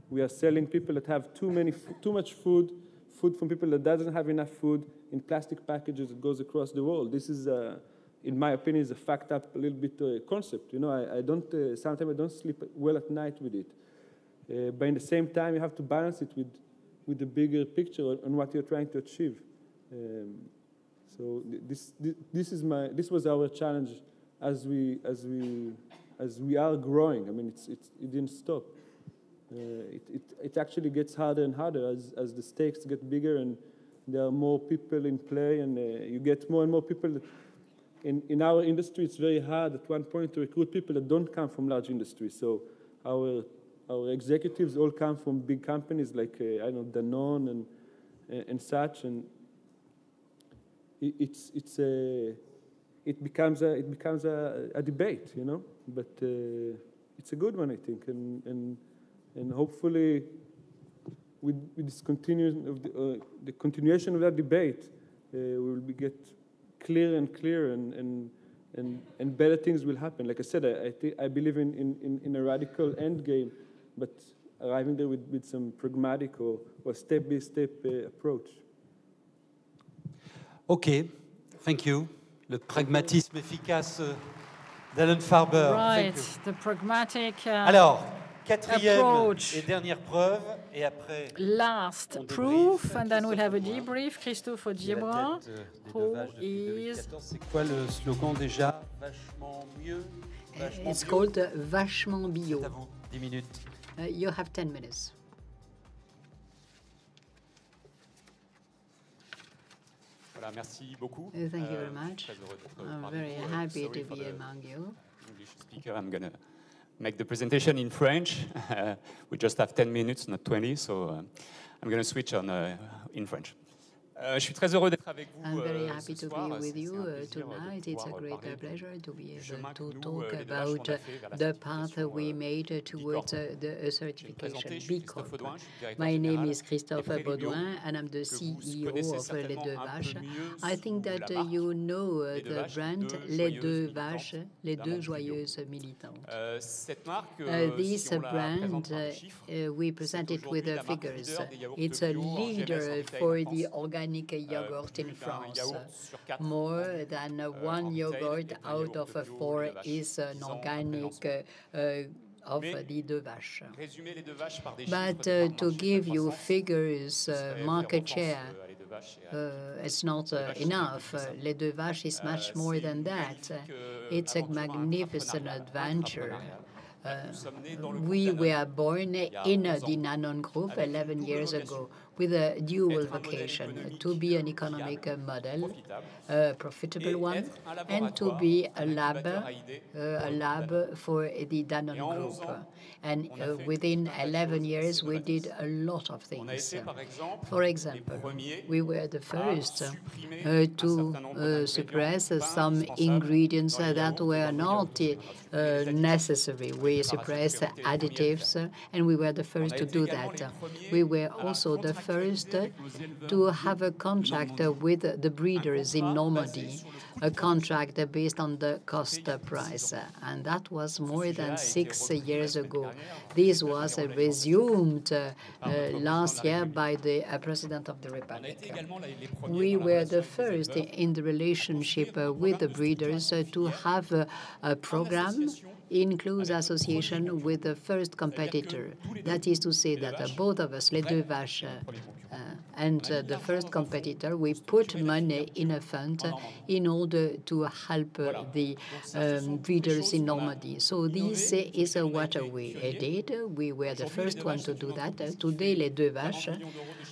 we are selling people that have too much food from people that doesn't have enough food in plastic packages that goes across the world. This is, in my opinion, is a fucked up a little bit concept. You know, sometimes I don't sleep well at night with it. But in the same time, you have to balance it with the bigger picture on what you're trying to achieve. So this was our challenge as we are growing. I mean, it didn't stop. It actually gets harder and harder as the stakes get bigger and there are more people in play, and you get more and more people. In our industry, it's very hard at one point to recruit people that don't come from large industries. So our executives all come from big companies like I don't know, Danone and such, and it becomes a debate, you know. But it's a good one, I think, and hopefully with this continuation of the continuation of that debate, we will get clearer and clearer, and better things will happen. Like I said, I believe in a radical end game, but arriving there with some pragmatic or step-by-step approach. OK, thank you. Le pragmatisme efficace d'Alan Farber. Right, the pragmatic Alors, quatrième approach. et dernière preuve, et après... Last proof, and then we'll have a debrief. Christophe Audiebra, who is... C'est quoi le slogan déjà? Vachement mieux, vachement It's bio. called Vachement Bio. C'est à vous, 10 minutes. You have 10 minutes. Voilà, merci beaucoup. Thank you very much. Très heureux d'être I'm parmi very vous. happy Sorry to for be the among you. English speaker. I'm going to make the presentation in French. We just have 10 minutes, not 20, so I'm going to switch on in French. Je suis très heureux d'être avec vous I'm very ce happy to soir. be with C'est you un plaisir de tonight. It's a pouvoir great parler pleasure to be chemin able to que nous, talk les DVH, about on a fait vers la the path certification, we made towards B-Corp. the Je vais me présenter, certification je suis B-Corp. Christophe Audouin, je suis directeur My name général is Christophe des Prairies Bio, Baudouin, and I'm the que vous CEO connaissez of Les certainement Deux un peu Vaches. mieux I think sous that la marque you know Les Deux the Vaches, brand deux Les joyeuses Deux militantes Vaches, les d'un deux monde plus bio. joyeuses militantes. Cette marque, This si on la brand, présente par des chiffres, we present it with aujourd'hui the la marque figures. leader des yaourts It's bio a en leader GMS en détail for en the France. organic yogurt in Plus d'un France. yaourt sur 4 More than one en yogurt détail est un out yaourt of bio, 4 Les Deux Vaches, is an 10 ans après organic of the Deux Vaches. Résumer Les Deux Vaches par des But chiffres de to marché, give de you croissance, figures, serait market faire share, offense à Les Deux Vaches et à it's not enough. Les Deux Vaches is much more than that. It's a magnificent adventure. We were born in the Nanon Group 11 years ago with a dual vocation, to be an economic model, a profitable one, and to be a lab for the Danone Group. And within 11 years, we did a lot of things. For example, we were the first to suppress some ingredients that were not necessary. We suppressed additives, and we were the first to do that. We were also the first to have a contract with the breeders in Normandy, a contract based on the cost price, and that was more than 6 years ago. This was resumed last year by the President of the Republic. We were the first in the relationship with the breeders to have a program in close association with the first competitor. That is to say that both of us, Les Deux Vaches, and the first competitor, we put money in a fund in order to help the breeders in Normandy. So this is what we did. We were the first one to do that. Today, Les Deux Vaches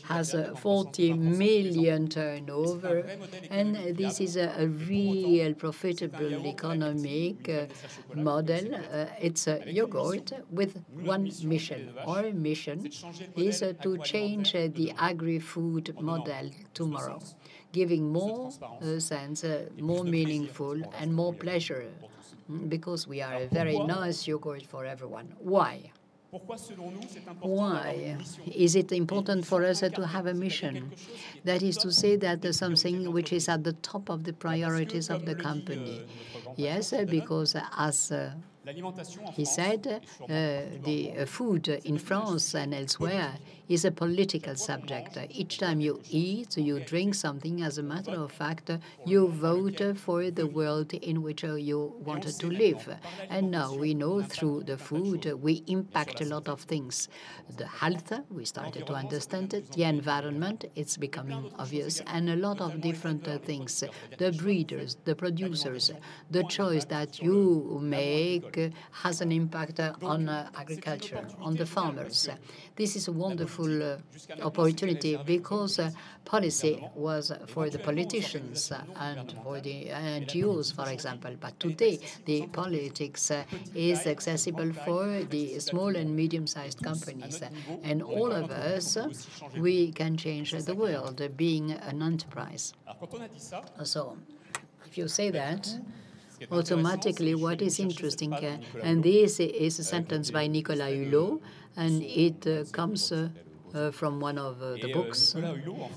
has a 40 million turnover, and this is a real profitable economic model. It's a yogurt with one mission. Our mission is to change the agri-food model tomorrow, giving more sense, more meaningful, and more pleasure, because we are a very nice yogurt for everyone. Why? Why is it important for us to have a mission? That is to say that something which is at the top of the priorities of the company. Yes, because as he said, the food in France and elsewhere is a political subject. Each time you eat, you drink something, as a matter of fact, you vote for the world in which you wanted to live. And now we know through the food we impact a lot of things. The health, we started to understand it. The environment, it's becoming obvious. And a lot of different things. The breeders, the producers, the choice that you make has an impact on agriculture, on the farmers. This is a wonderful opportunity because policy was for the politicians and for the NGOs, for example. But today, the politics is accessible for the small and medium-sized companies. And all of us, we can change the world, being an enterprise. So, if you say that, automatically what is interesting, and this is a sentence by Nicolas Hulot, and it comes from one of the books.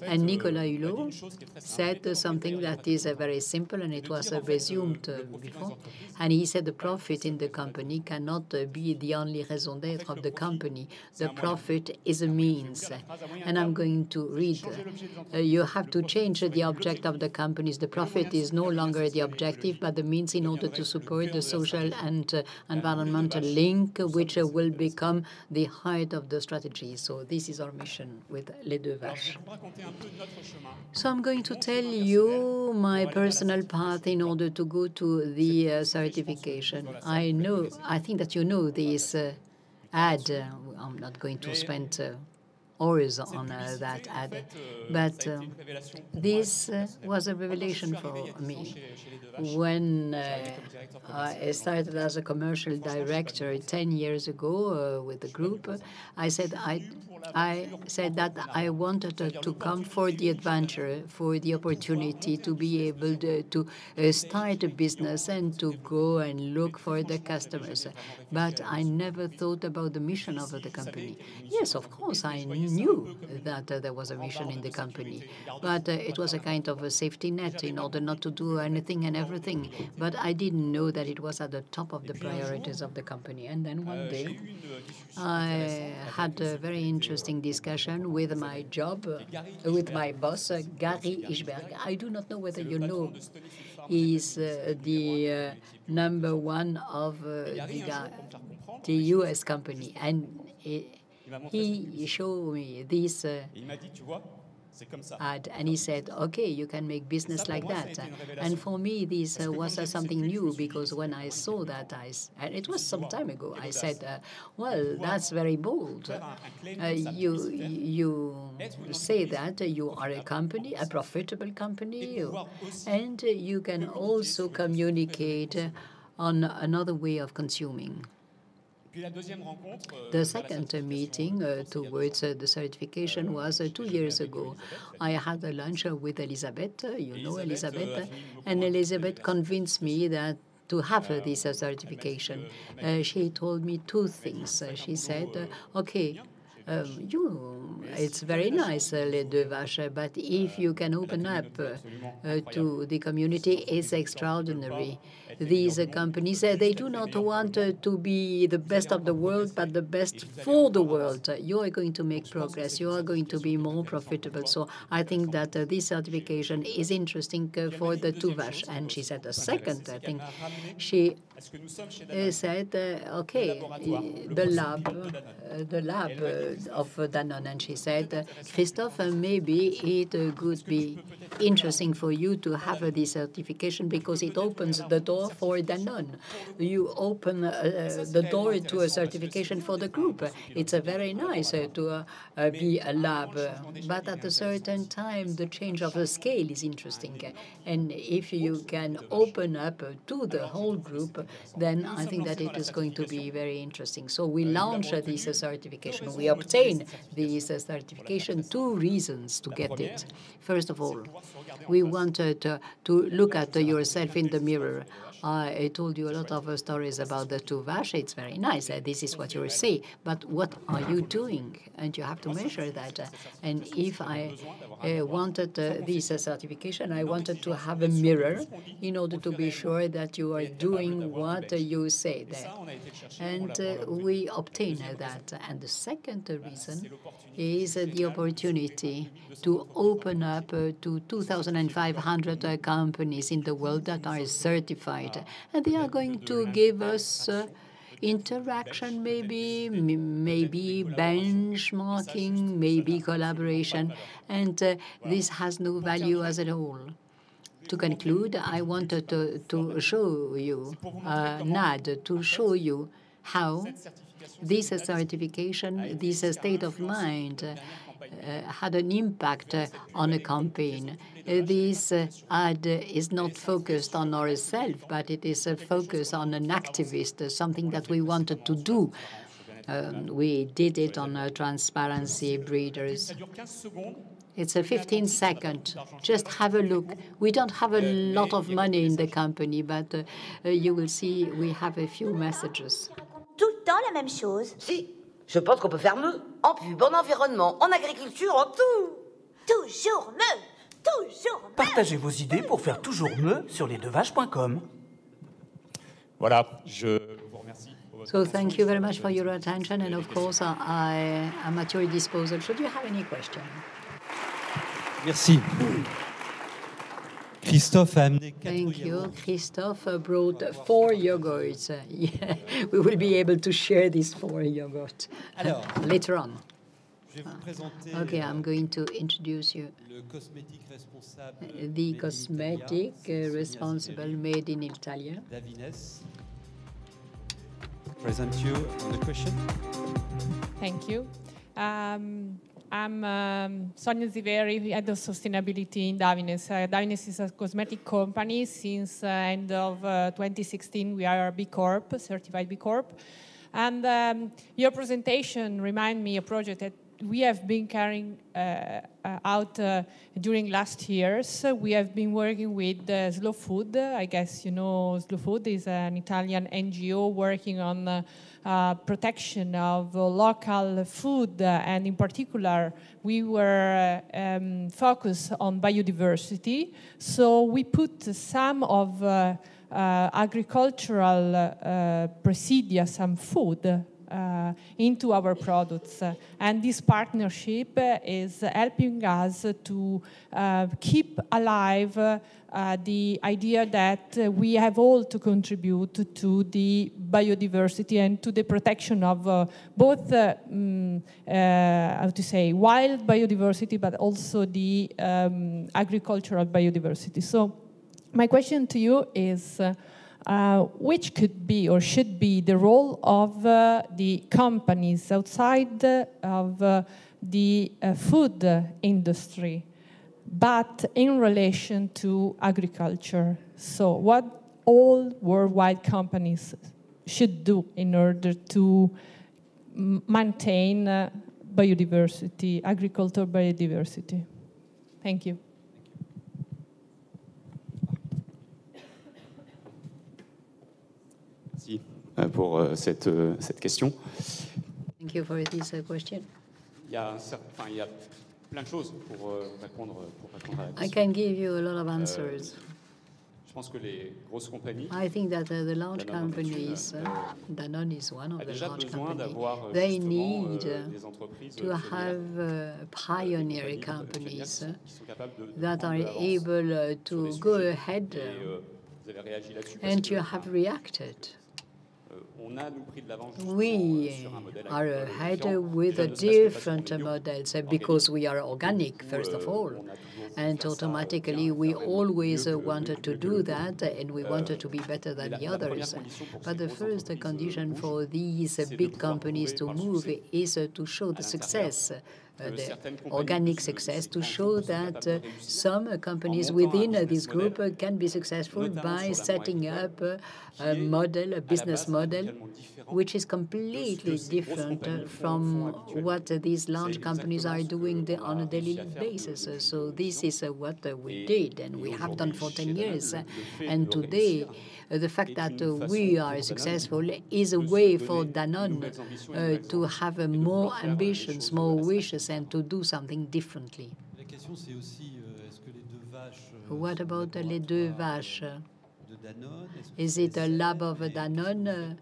And Nicolas Hulot said something that is very simple, and it was resumed before. And he said the profit in the company cannot be the only raison d'être of the company. The profit is a means. And I'm going to read. You have to change the object of the companies. The profit is no longer the objective, but the means in order to support the social and environmental link, which will become the heart of the strategy. So this is our mission with Les Deux Vaches. So I'm going to tell you my personal path in order to go to the certification. I think that you know this ad. I'm not going to spend hours on that ad, but this was a revelation for me. When I started as a commercial director 10 years ago with the group, I said that I wanted to come for the adventure, for the opportunity to be able to start a business and to go and look for the customers. But I never thought about the mission of the company. Yes, of course, I knew that there was a mission in the company, but it was a kind of a safety net in order not to do anything and everything. But I didn't know that it was at the top of the priorities of the company. And then one day, I had a very interesting discussion with my boss, Gary Ishberg. I do not know whether you know. He's the number one of the U.S. company, and he showed me this ad, and he said, okay, you can make business like that. And for me, this was something new, because when I saw that, and it was some time ago, I said, well, that's very bold. You say that you are a company, a profitable company, and you can also communicate on another way of consuming. The second meeting towards the certification was 2 years ago. I had a lunch with Elisabeth, you know Elisabeth, and Elisabeth convinced me that to have this certification. She told me two things. She said, okay, it's very nice, Les Deux Vaches, but if you can open up to the community, it's extraordinary. These companies, they do not want to be the best of the world, but the best for the world. You are going to make progress. You are going to be more profitable. So I think that this certification is interesting for the Deux Vaches. And she said the second thing. She said, okay, the lab of Danone. And she said, Christophe, maybe it could be interesting for you to have this certification because it opens the door for Danone. You open the door to a certification for the group. It's very nice to be a lab, but at a certain time, the change of the scale is interesting. And if you can open up to the whole group, then I think that it is going to be very interesting. So we launched this certification. We obtained this certification. Two reasons to get it. First of all, we wanted to look at yourself in the mirror. I told you a lot of stories about the Deux Vaches. It's very nice. This is what you say. But what are you doing? And you have to measure that. And if I wanted this certification, I wanted to have a mirror in order to be sure that you are doing what you say there. And we obtained that. And the second reason is the opportunity to open up to 2,500 companies in the world that are certified. And they are going to give us interaction, maybe benchmarking, maybe collaboration. And this has no value as a whole. To conclude, I wanted to show you, Nad, to show you how this certification, this state of mind had an impact on a campaign. This ad is not focused on ourselves, but it is a focus on an activist, something that we wanted to do. We did it on transparency breeders. It's a 15-second. Just have a look. We don't have a lot of money in the company, but you will see we have a few messages. Tout le temps la même chose. Si, Je pense qu'on peut faire mieux en pub, en environnement, en agriculture, en tout. Toujours mieux. Toujours mieux. Partagez vos idées pour faire toujours mieux sur lesdeuxvaches.com. Voilà, je vous remercie. So thank you very much for your attention, and of course, I am at your disposal. Should you have any question? Merci. Christophe a amené 4 Thank you. yaourts. Christophe brought 4 yogurts. Yeah, we will be able to share these 4 yogurts later on. Je vais vous présenter Okay, I'm going to introduce you le cosmétique responsable the cosmetic responsible made in Italia. d'Avines. Present you on the question. Thank you. I'm Sonia Ziveri, Head of Sustainability in Davines. Davines is a cosmetic company. Since end of 2016, we are a B-Corp, certified B-Corp. And your presentation reminded me of a project that we have been carrying out during last years. We have been working with Slow Food. I guess you know Slow Food is an Italian NGO working on protection of local food, and in particular, we were focused on biodiversity. So we put some of agricultural procedures, some food, into our products. And this partnership is helping us to keep alive the idea that we have all to contribute to the biodiversity and to the protection of both, how to say, wild biodiversity, but also the agricultural biodiversity. So my question to you is, which could be or should be the role of the companies outside of the food industry, but in relation to agriculture? So what all worldwide companies should do in order to maintain biodiversity, agricultural biodiversity? Thank you. Merci pour cette question. Thank you for this question. Il y a plein de choses pour répondre à la question. I can give you a lot of answers. Je pense que les grosses compagnies, I think that the large companies, Danone is one of the large companies, they need to have pioneer companies that are able to go ahead, and you have reacted. We are ahead with different models because we are organic, first of all. And automatically, we always wanted to do that, and we wanted to be better than the others. But the first condition for these big companies to move is to show the success, the organic success, to show that some companies within this group can be successful by setting up a model, a business model, which is completely different from what these large companies are doing on a daily basis. So this is what we did, and we have done for 10 years. And today, the fact that we are successful is a way for Danone to have more ambitions, more wishes, and to do something differently. What about les deux vaches? Is it a lab of Danone?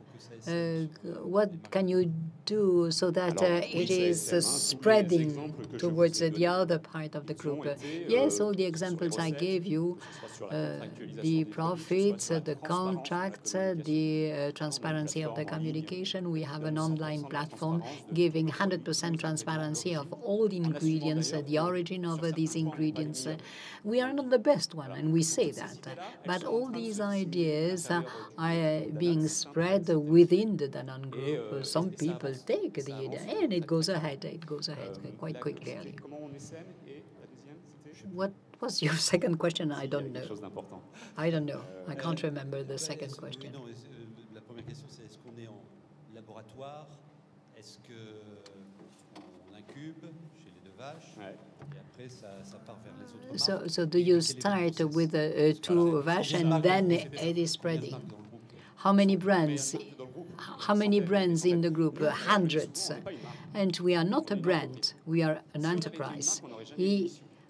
What can you do so that it is spreading towards the other part of the group? Yes, all the examples I gave you, the profits, the contracts, the transparency of the communication. We have an online platform giving 100% transparency of all the ingredients, the origin of these ingredients. We are not the best one, and we say that. But all these ideas are being spread within the Danone group. Some people take the idea, and it goes ahead. It goes ahead quite quickly. What was your second question? I don't know. I don't know. I can't remember the second question. La première question, c'est est-ce qu'on est en laboratoire? Est-ce qu'on incube chez les deux vaches? Et après, ça part vers les autres marques. So do you start with 2 vaches and then it is spreading? How many brands how many brands in the group? Hundreds. And we are not a brand, we are an enterprise.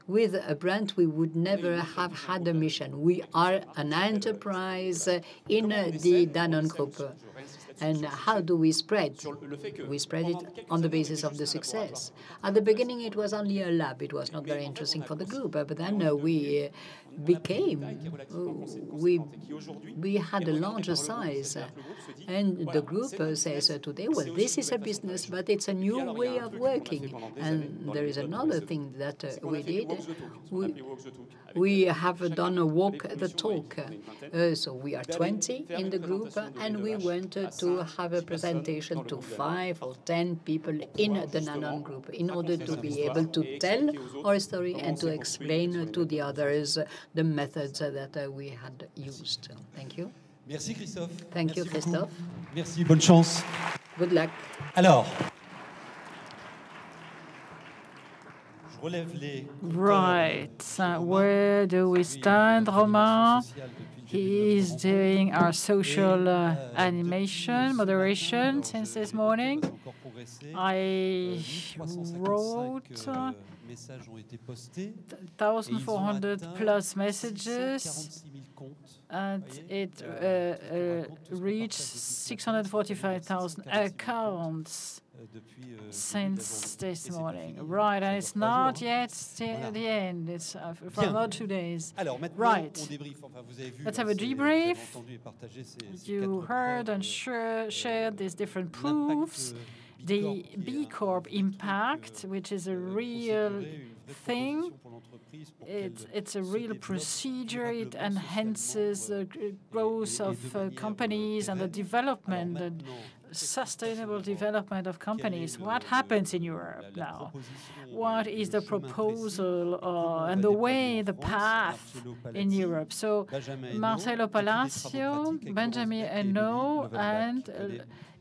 With a brand, we would never have had a mission. We are an enterprise in the Danone Group. And how do we spread? We spread it on the basis of the success. At the beginning, it was only a lab. It was not very interesting for the group. But then we had a larger size. And the group says today, well, this is a business, but it's a new way of working. And there is another thing that we did. We have done a walk the talk. So we are 20 in the group, and we went to have a presentation to 5 or 10 people in the Danone Group in order to be able to tell our story and to explain to the others the methods that we had used. Thank you. Merci Christophe. Thank you, Christophe. Merci, bonne chance. Good luck. Alors, right. Where do we stand, Romain? He is doing our social animation, moderation since this morning. I wrote 1,400 plus messages, and it reached 645,000 accounts since this morning. Right, and it's not yet the end. It's for another 2 days. Right. Let's have a debrief. You heard and shared these different proofs. The B-Corp impact, which is a real thing. It's a real procedure. It enhances the growth of companies and the development, the sustainable development of companies. What happens in Europe now? What is the proposal and the way, the path in Europe? So Marcelo Palacio, Benjamin Henault, and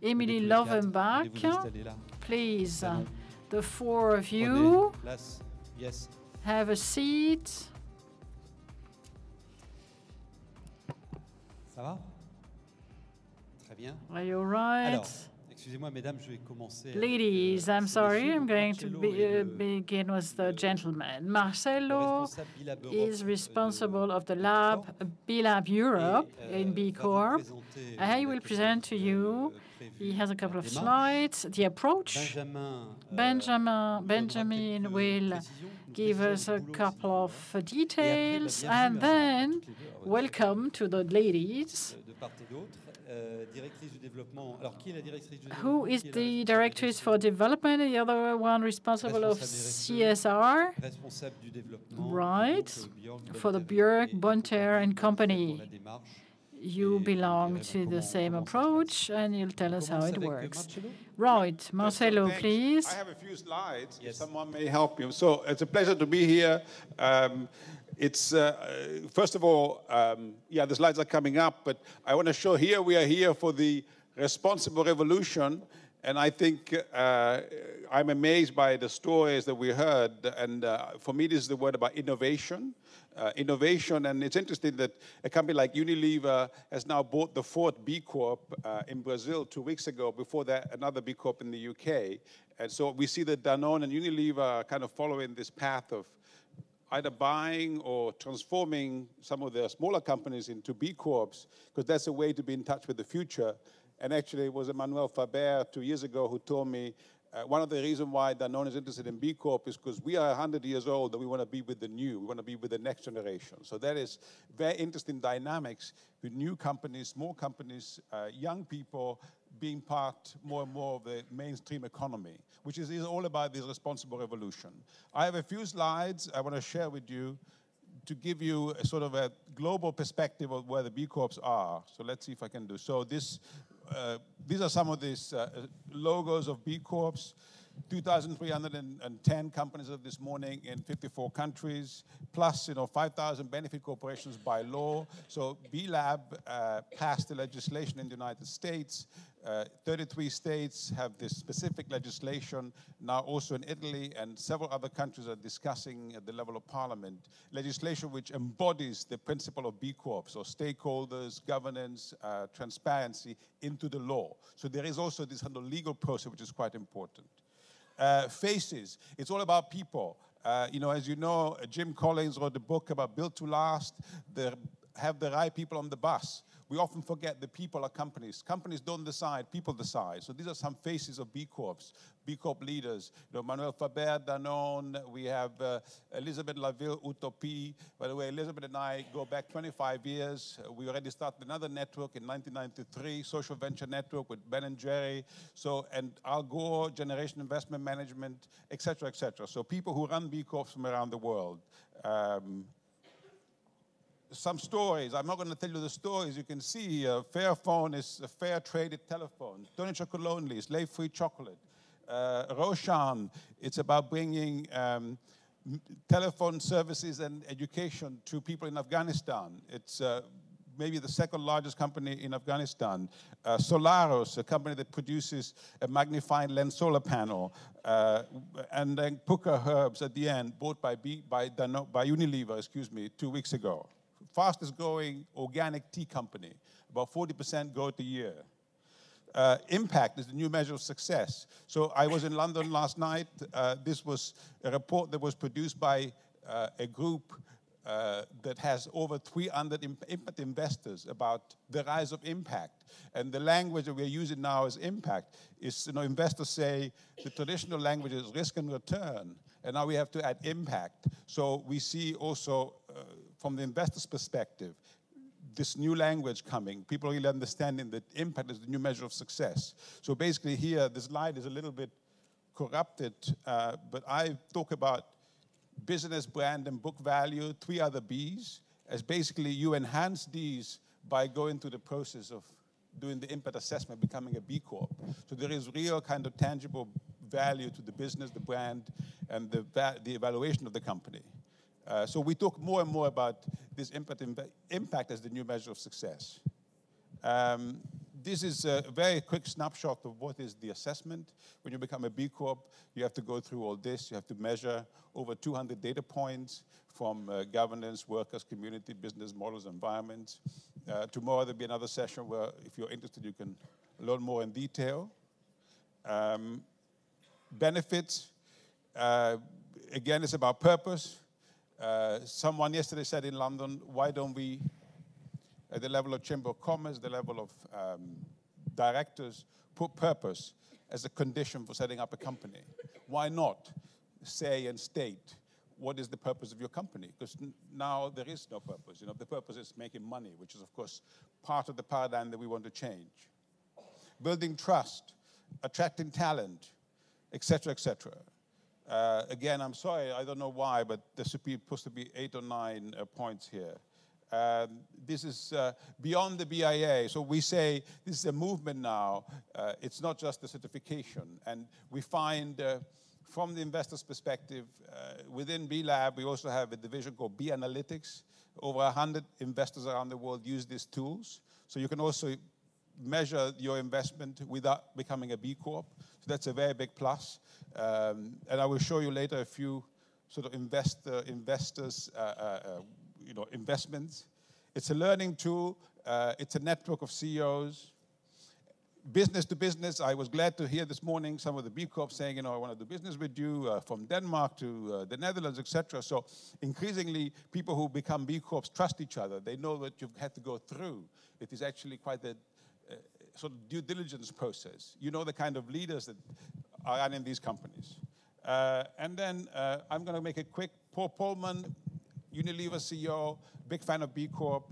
Emily Lovenbach, please, the 4 of you, have a seat. Ça va? Très bien. Are you all right? Alors, excusez-moi, mesdames, je vais commencer. Ladies, I'm sorry, I'm going to begin with the gentleman. Marcelo is responsible of the lab, B-Lab Europe in B-Corp. I will present to you. He has a couple of slides. The approach. Benjamin will give us a couple of details, and then welcome to the ladies. Who is the directress for development and the other one responsible of CSR? Right, for the Björk, Bonter and Company. You belong to the same approach, and you'll tell us how it works. Right, Marcelo, please. I have a few slides, if someone may help you. So it's a pleasure to be here. It's, first of all, yeah, the slides are coming up, but I want to show here we are here for the responsible revolution. And I think I'm amazed by the stories that we heard. And for me, this is the word about innovation. Innovation, and it's interesting that a company like Unilever has now bought the 4th B Corp in Brazil 2 weeks ago. Before that, another B Corp in the UK. And so we see that Danone and Unilever are kind of following this path of either buying or transforming some of their smaller companies into B Corps, because that's a way to be in touch with the future. And actually, it was Emmanuel Faber 2 years ago who told me one of the reasons why Danone is interested in B Corp is because we are 100 years old and we want to be with the new. We want to be with the next generation. So that is very interesting dynamics with new companies, small companies, young people being part more and more of the mainstream economy, which is all about this responsible revolution. I have a few slides I want to share with you to give you a sort of a global perspective of where the B Corps are. So let's see if I can do. So these are some of these logos of B Corps. 2,310 companies of this morning in 54 countries, plus 5,000 benefit corporations by law. So B-Lab passed the legislation in the United States. 33 states have this specific legislation. Now also in Italy and several other countries are discussing at the level of parliament legislation which embodies the principle of B-Corp, so stakeholders, governance, transparency into the law. So there is also this kind of legal process which is quite important. Faces, it's all about people. As you know, Jim Collins wrote a book about Built to Last, have the right people on the bus. We often forget the people are companies. Companies don't decide, people decide. So these are some faces of B Corp leaders. Manuel Faber, Danone. We have Elizabeth Laville, Utopie. By the way, Elizabeth and I go back 25 years. We already started another network in 1993, Social Venture Network with Ben & Jerry. So, and Al Gore, Generation Investment Management, et cetera, et cetera. So people who run B Corps from around the world. Some stories. I'm not going to tell you the stories. You can see Fairphone is a fair traded telephone. Tony Chocolonely, slave-free chocolate. Roshan, it's about bringing telephone services and education to people in Afghanistan. It's maybe the second largest company in Afghanistan. Solaros, a company that produces a magnifying lens solar panel. And then Puka Herbs at the end, bought by Unilever, 2 weeks ago. Fastest growing organic tea company, about 40% growth a year. Impact is the new measure of success. So I was in London last night. This was a report that was produced by a group that has over 300 impact investors about the rise of impact. And the language that we're using now as impact is, investors say the traditional language is risk and return, and now we have to add impact. So we see also, from the investor's perspective, this new language coming, people really understanding that impact is the new measure of success. So basically here, this slide is a little bit corrupted, but I talk about business, brand, and book value, 3 other Bs, as basically you enhance these by going through the process of doing the impact assessment, becoming a B Corp. So there is real kind of tangible value to the business, the brand, and the evaluation of the company. So we talk more and more about this impact as the new measure of success. This is a very quick snapshot of what is the assessment. When you become a B Corp, you have to go through all this. You have to measure over 200 data points from governance, workers, community, business models, environments. Tomorrow there'll be another session where, if you're interested, you can learn more in detail. Benefits, again, it's about purpose. Someone yesterday said in London, why don't we, at the level of Chamber of Commerce, the level of directors, put purpose as a condition for setting up a company? Why not say and state what is the purpose of your company? Because now there is no purpose. The purpose is making money, which is, of course, part of the paradigm that we want to change. Building trust, attracting talent, et cetera, et cetera. Again, I'm sorry, I don't know why, but there should be supposed to be 8 or 9 points here. This is beyond the BIA. So we say this is a movement now. It's not just a certification. And we find, from the investor's perspective, within B-Lab, we also have a division called B-Analytics. Over 100 investors around the world use these tools. So you can also measure your investment without becoming a B Corp. So that's a very big plus. And I will show you later a few sort of investors' investments. It's a learning tool. It's a network of CEOs. Business to business, I was glad to hear this morning some of the B Corps saying, I want to do business with you from Denmark to the Netherlands, etc. So increasingly, people who become B Corps trust each other. They know what you've had to go through. It is actually quite a sort of due diligence process. You know the kind of leaders that are running these companies. And then I'm going to make it quick. Paul Pullman, Unilever CEO, big fan of B Corp.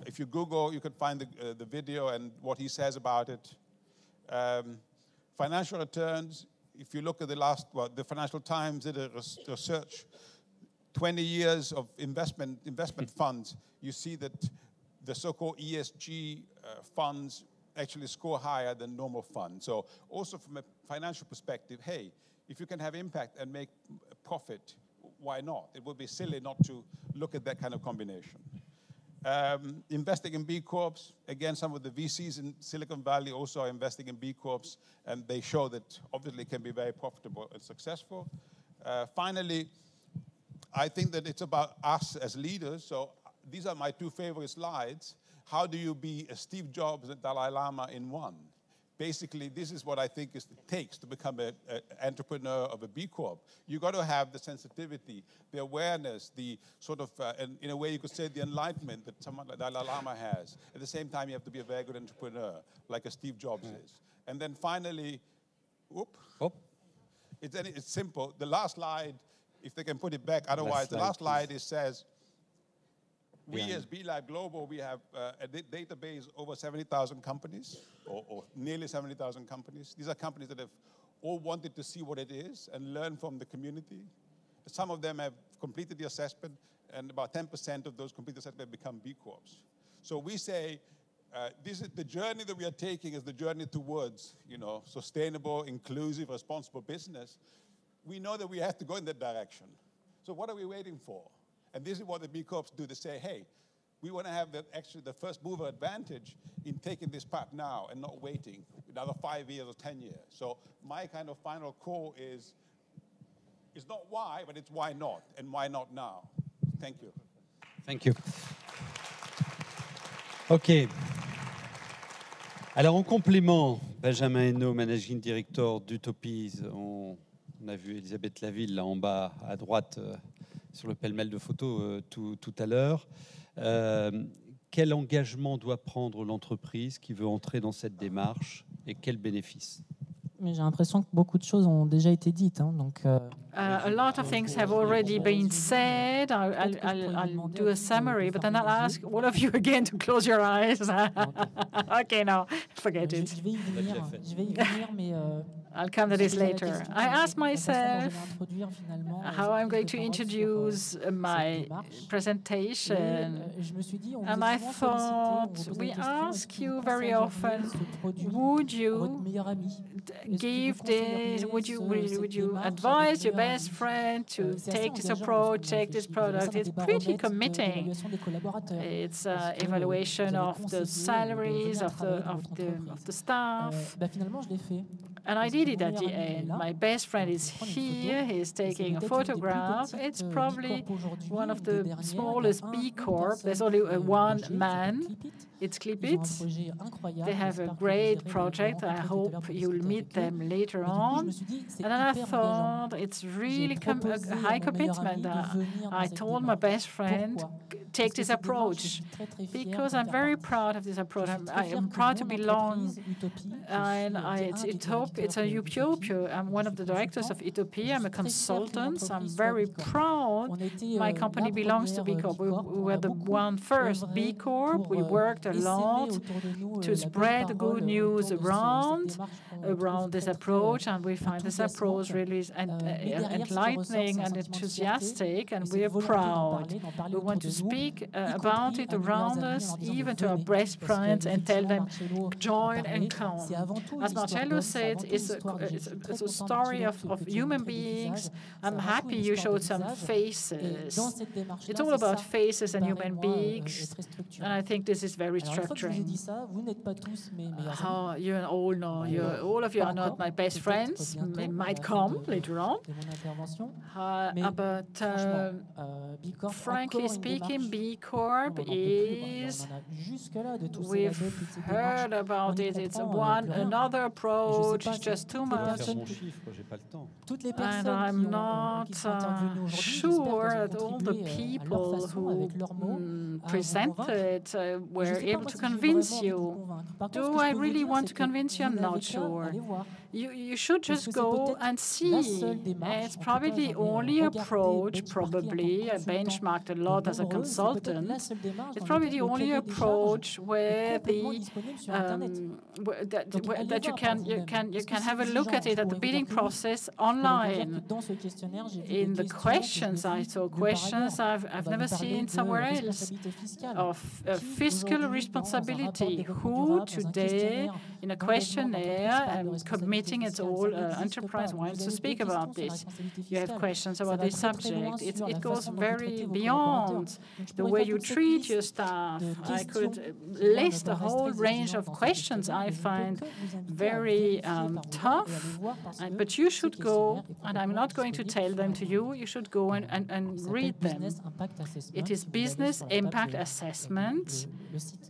If you Google, you can find the video and what he says about it. Financial returns, if you look at the Financial Times did a research, 20 years of investment funds, you see that the so-called ESG funds actually score higher than normal funds. So also from a financial perspective, hey, if you can have impact and make profit, why not? It would be silly not to look at that kind of combination. Investing in B Corps, again, some of the VCs in Silicon Valley also are investing in B Corps, and they show that obviously it can be very profitable and successful. Finally, I think that it's about us as leaders. So these are my two favorite slides. How do you be a Steve Jobs and Dalai Lama in one? Basically, this is what I think it takes to become an entrepreneur of a B Corp. You got to have the sensitivity, the awareness, the sort of, and in a way you could say the enlightenment that someone like Dalai Lama has. At the same time, you have to be a very good entrepreneur, like a Steve Jobs is. And then finally, it's simple. The last slide, if they can put it back, otherwise the last slide says, we as BeLive Global, we have a database over 70,000 companies, or nearly 70,000 companies. These are companies that have all wanted to see what it is and learn from the community. Some of them have completed the assessment, and about 10% of those completed assessment have become B Corps. So we say, this is the journey that we are taking is the journey towards, sustainable, inclusive, responsible business. We know that we have to go in that direction. So what are we waiting for? And this is what the B Corps do. They say, hey, we want to have the first mover advantage in taking this path now and not waiting another 5 years or 10 years. So my kind of final call is, it's not why, but it's why not, and why not now. Thank you. Thank you. OK. Alors, en complément, Benjamin Hainaut, Managing Director d'Utopies, on a vu Elisabeth Laville là en bas à droite sur le pêle-mêle de photos tout à l'heure. Quel engagement doit prendre l'entreprise qui veut entrer dans cette démarche et quels bénéfices? Mais j'ai l'impression que beaucoup de choses ont déjà été dites. Donc, a lot of things have already been said. I'll do a summary, but then I'll ask all of you again to close your eyes. Okay, no, forget it. Je vais y venir, mais I'll come to this later. I asked myself how I'm going to introduce my presentation, and I thought, we ask you very often, would you give this, would you advise your best friend to take this approach, take this product? It's pretty committing. It's evaluation of the salaries of the staff. And I did it at the end. My best friend is here. He's taking a photograph. It's probably one of the smallest B Corp. There's only one man. It's Clip It. They have a great project. I hope you'll meet them later on. And then I thought it's really a high commitment. I told my best friend, take this approach, because I'm very proud of this approach. I am proud to belong. And it's a utopia. I'm one of the directors of Utopia. I'm a consultant. So I'm very proud my company belongs to B Corp. We were the first B Corp. We worked a lot to spread the good news around this approach, and we find this approach really enlightening and enthusiastic, and we are proud. We want to speak about it around us, even to our best friends, and tell them, join and come. As Marcello said, it's a story of human beings. I'm happy you showed some faces. It's all about faces and human beings, and I think this is very structuring. You all know, all of you are not my best friends. They might come later on. But frankly speaking, B Corp is, we've heard about it, it's another approach, just too much. And I'm not sure that all the people who presented were able to convince you. Do I really want to convince you? I'm not sure. You should just go and see. It's probably the only approach, probably. I benchmarked a lot as a consultant. It's probably the only approach where that you can have a look at it at the bidding process online. In the questions, I saw questions I've never seen somewhere else of fiscal responsibility. Who today in a questionnaire commit meeting. It's all enterprise wants to speak about this. You have questions about this subject. It goes very beyond the way you treat your staff. I could list a whole range of questions I find very tough, but you should go, and I'm not going to tell them to you, you should go and read them. It is business impact assessment,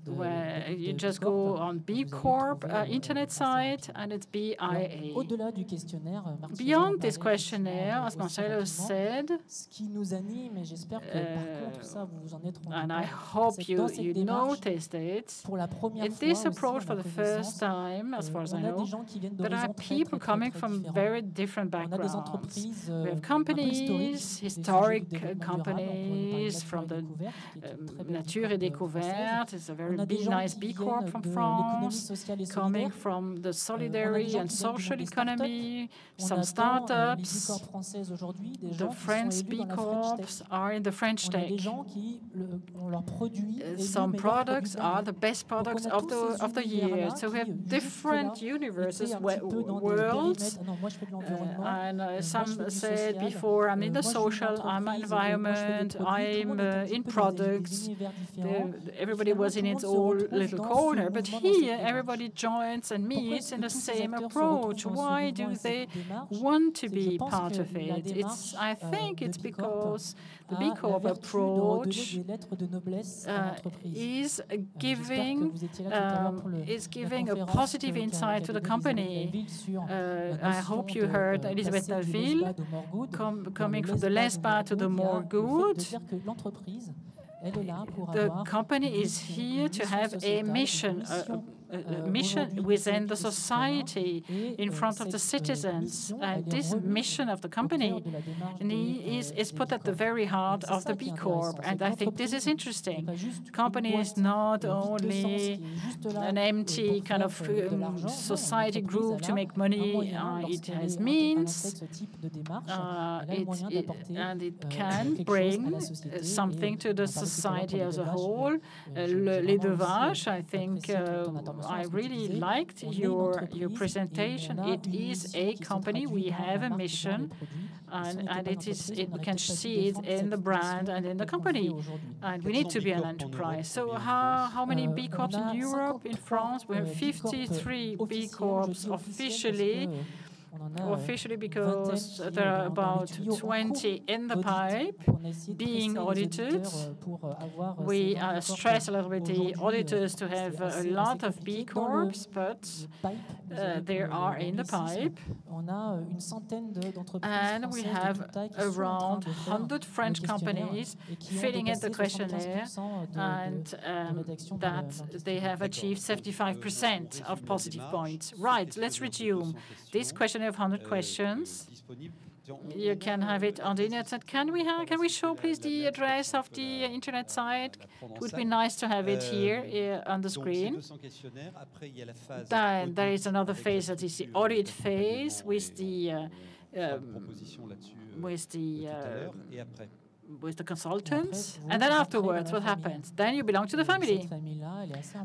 where you just go on B-Corp internet site, and it's BIA. Beyond this questionnaire, as Marcelo said, and I hope you noticed it, in this approach for the first time, as far as I know, there are people coming from very different backgrounds. We have companies, historic companies from the Nature et Découvertes. It's a very nice B-Corp from France, coming from the solidarity and social economy, some startups. The French B-Corps are in the French tech. Some products are the best products of the year. So we have different universes, worlds. And some said before, I'm in the social, I'm in environment, I'm in products. Everybody was in its own little corner. But here, everybody joins and meets in the same approach. Why do they want to be part of it? I think it's because the B-Corp approach is giving a positive insight to the company. I hope you heard Elisabeth Naville coming from the less bad to the more good. The company is here to have a mission within the society, in front of the citizens. And this mission of the company is put at the very heart of the B-Corp. And I think this is interesting. The company is not only an empty kind of society group to make money. It has means, and it can bring something to the society as a whole. Les Découvertes, I think I really liked your presentation. It is a company. We have a mission, and we can see it in the brand and in the company. And we need to be an enterprise. So how many B Corps in Europe, in France? We have 53 B Corps officially. Because there are about 20 in the pipe being audited. We stress a little bit the auditors to have a lot of B Corps, but there are in the pipe. And we have around 100 French companies filling in the questionnaire, and that they have achieved 75% of positive points. Right, let's resume. This questionnaire of 100 questions. You can have it on the internet. Can we show, please, the address of the internet site? It would be nice to have it here on the screen. Then there is another phase, that is the audit phase, with the consultants, and then afterwards, what happens? Then you belong to the family,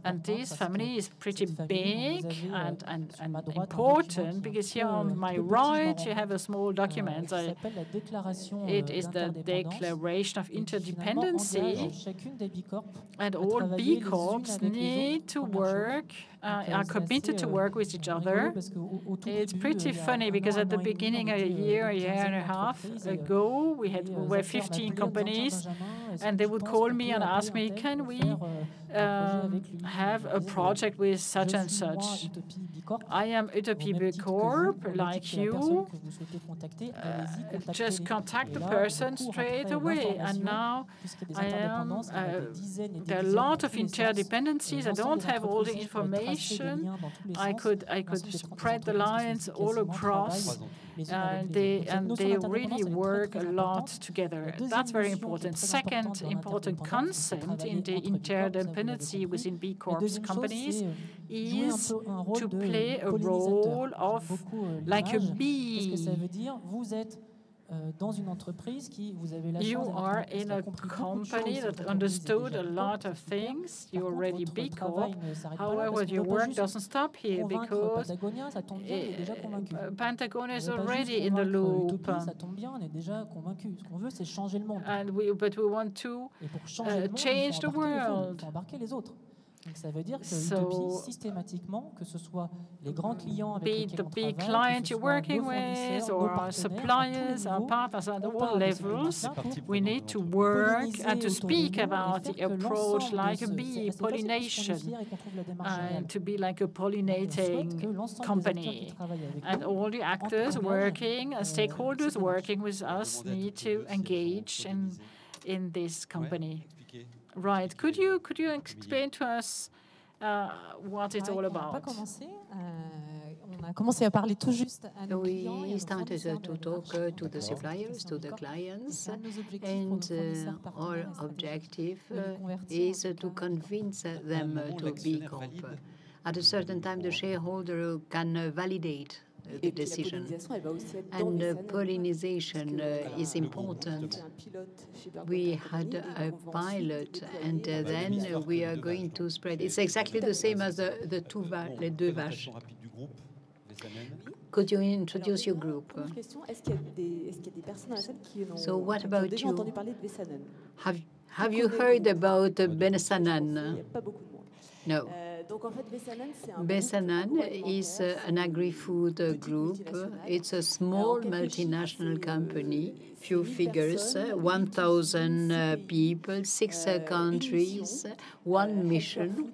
and this family is pretty big and important, because here on my right you have a small document. It is the Declaration of Interdependency, and all B Corps need to work, are committed to work with each other. It's pretty funny, because at the beginning, a year and a half ago, we were 15 companies, and they would call me and ask me, can we have a project with such and such? I am Utopie B-Corp, like you. Just contact the person straight away. And now there are a lot of interdependencies. I don't have all the information. I could spread the lines all across. And they really work a lot together. That's very important. Second important concept in the interdependency within B Corp companies is to play a role of like a bee. dans une entreprise qui vous avez la You chance are d'avoir in a company that understood a lot of things. You're already B-Corp. However, your work doesn't stop here because Patagonia is already in the loop. Ça tombe bien, on est déjà convaincu. Ce qu'on veut, c'est changer le monde. But we want to change the world. Il faut embarquer les autres. Donc ça veut dire que l'utopie, systématiquement, que ce soit les grands clients avec lesquels on travaille, client you're working with, or our suppliers, our partners at all levels, we need to work and to speak about the approach like a bee, pollination, and to be like a pollinating company. And all the actors working, stakeholders working with us need to engage in this company. Right. Could you explain to us what it's all about? On a commencé à parler tout juste à nos clients. We started to talk to the suppliers, to the clients, and our objective is to convince them to B-Corp. At a certain time, the shareholder can validate the decision. And pollination is important. We had a pilot, and then we are going to spread. It's exactly the same as les deux vaches. Could you introduce your group? So what about you? Have you heard about Besanan? No. Besanan is an agri-food group. It's a small multinational company, few figures, 1,000 people, 6 countries, one mission.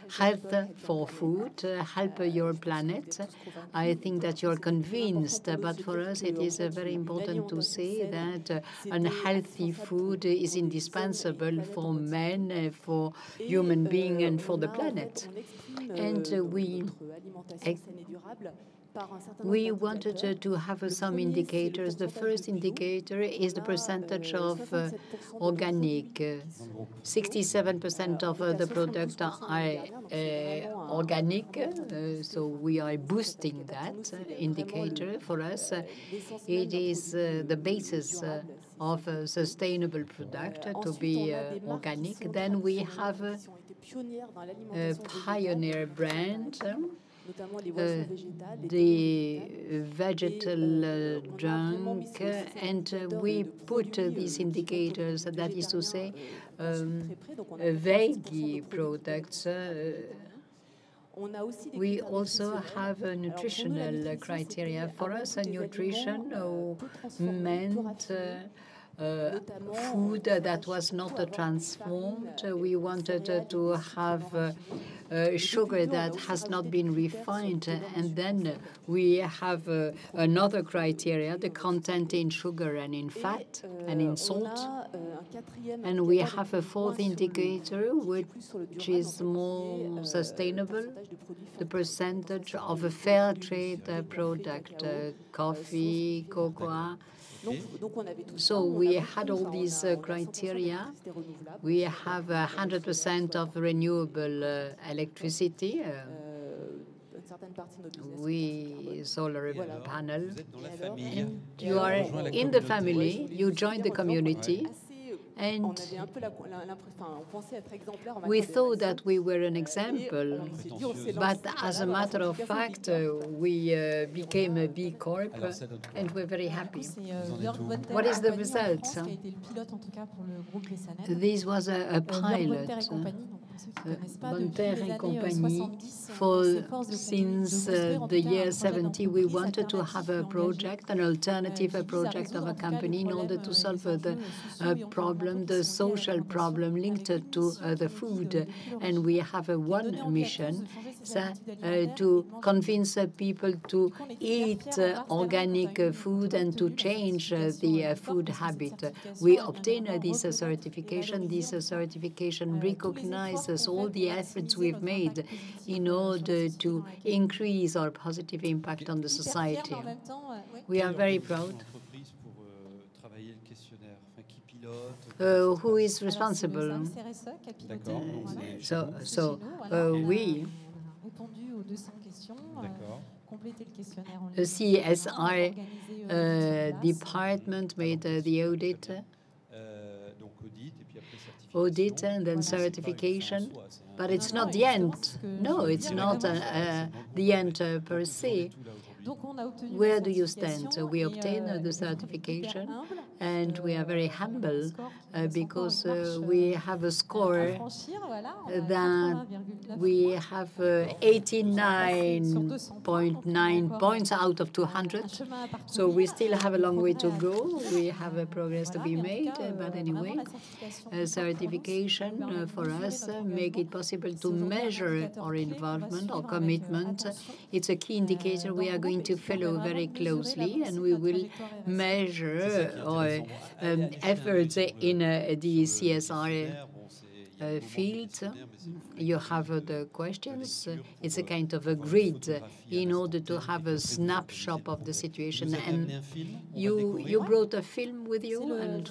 Health for food, help your planet. I think that you're convinced, but for us it is very important to say that unhealthy food is indispensable for men, for human beings, and for the planet. And we wanted to have some indicators. The first indicator is the percentage of organic. 67% of the products are organic, so we are boosting that indicator. For us, it is the basis of a sustainable product to be organic. Then we have a pioneer brand. The vegetal junk, and we put these indicators, that is to say, veggie products. We also have a nutritional criteria. For us, nutrition meant food that was not transformed. We wanted to have sugar that has not been refined, and then we have another criteria, the content in sugar and in fat and in salt. And we have a fourth indicator, which is more sustainable, the percentage of a fair trade product, coffee, cocoa. So we had all these criteria. We have 100% of renewable electricity. We solar panel. And you are in the family. You join the community. And we thought that we were an example, but as a matter of fact, we became a B-Corp, and we're very happy. What is the result? This was a pilot. Bonterre and Compagnie. Since the year 70, we wanted to have a project, an alternative project of a company in order to solve the problem, the social problem linked to the food. And we have one mission, to convince people to eat organic food and to change the food habit. We obtain this certification. This certification recognizes all the efforts we've made in order to increase our positive impact on the society. We are very proud. Who is responsible? The CSR department made the audit. Audit and then certification, but it's not the end. No, it's not the end per se. Where do you stand? We obtained the certification, and we are very humble because we have a score that we have 89.9 points out of 200. So we still have a long way to go. We have a progress to be made, but anyway, certification for us make it possible to measure our involvement, our commitment. It's a key indicator we are going to follow very closely, and we will measure our efforts in the CSR field. You have the questions. It's a kind of a grid in order to have a snapshot of the situation. And you brought a film with you? And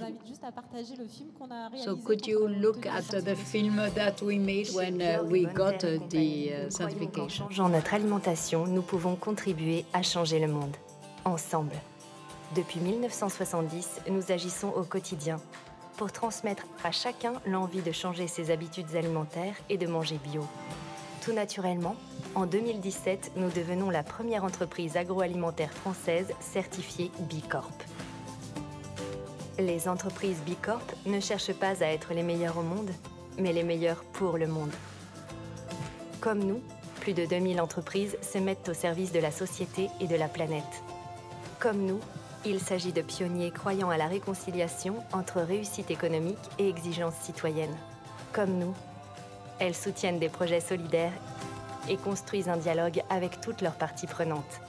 so could you look at the film that we made when we got the certification? En changeant notre alimentation, nous pouvons contribuer à changer le monde, ensemble. Depuis 1970, nous agissons au quotidien pour transmettre à chacun l'envie de changer ses habitudes alimentaires et de manger bio. Tout naturellement, en 2017, nous devenons la première entreprise agroalimentaire française certifiée B-Corp. Les entreprises B-Corp ne cherchent pas à être les meilleures au monde, mais les meilleures pour le monde. Comme nous, plus de 2000 entreprises se mettent au service de la société et de la planète. Comme nous, il s'agit de pionniers croyant à la réconciliation entre réussite économique et exigence citoyenne. Comme nous, elles soutiennent des projets solidaires et construisent un dialogue avec toutes leurs parties prenantes.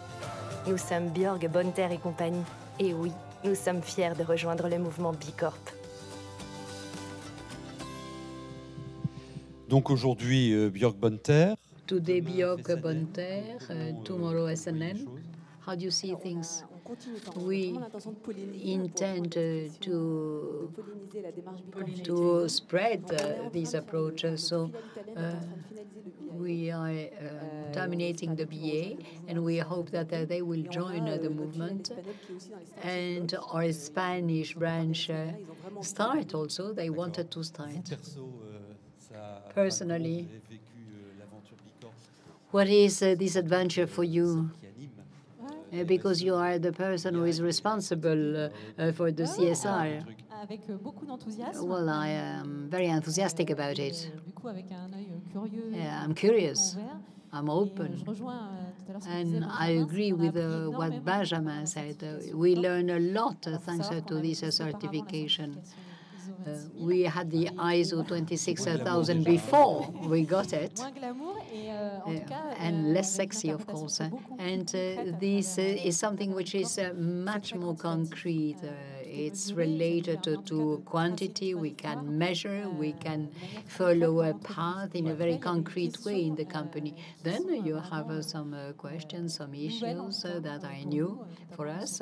Nous sommes Björg, Bonneterre et compagnie. Et oui, nous sommes fiers de rejoindre le mouvement B-Corp. Donc aujourd'hui, Björg Bonneterre. Today, Björg Bonneterre, tomorrow SNN. How do you see things? We intend to spread these approaches. So we are terminating the BA, and we hope that they will join the movement. And our Spanish branch start also. They wanted to start. Personally, what is this adventure for you? Because you are the person who is responsible for the CSR. Well, I am very enthusiastic about it. I'm curious. I'm open. And I agree with what Benjamin said. We learn a lot thanks to this certification. We had the ISO 26000 before we got it, and less sexy, of course. And this is something which is much more concrete. It's related to quantity. We can measure, we can follow a path in a very concrete way in the company. Then you have some questions, some issues that are new for us,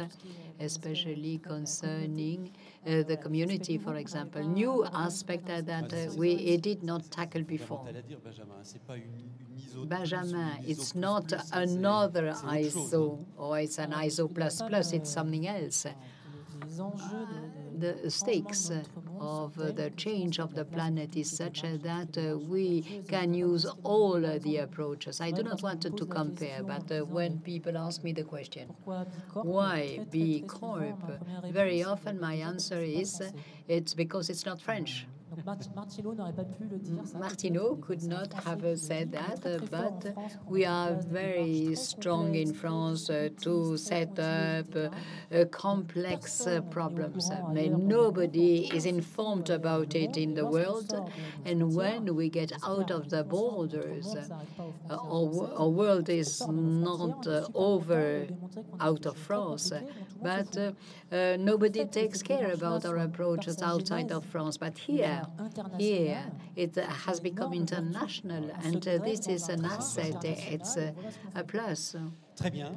especially concerning the community, for example, new aspect that we did not tackle before. Benjamin, it's not another ISO, or it's an ISO ++, it's something else. The stakes of the change of the planet is such that we can use all the approaches. I do not want to compare, but when people ask me the question, why B-Corp? Very often my answer is, it's because it's not French. Martineau could not have said that, but we are very strong in France to set up complex problems. Nobody is informed about it in the world, and when we get out of the borders, our world is not over out of France, but nobody takes care about our approaches outside of France. But here it has become international, and this is an asset. It's a plus.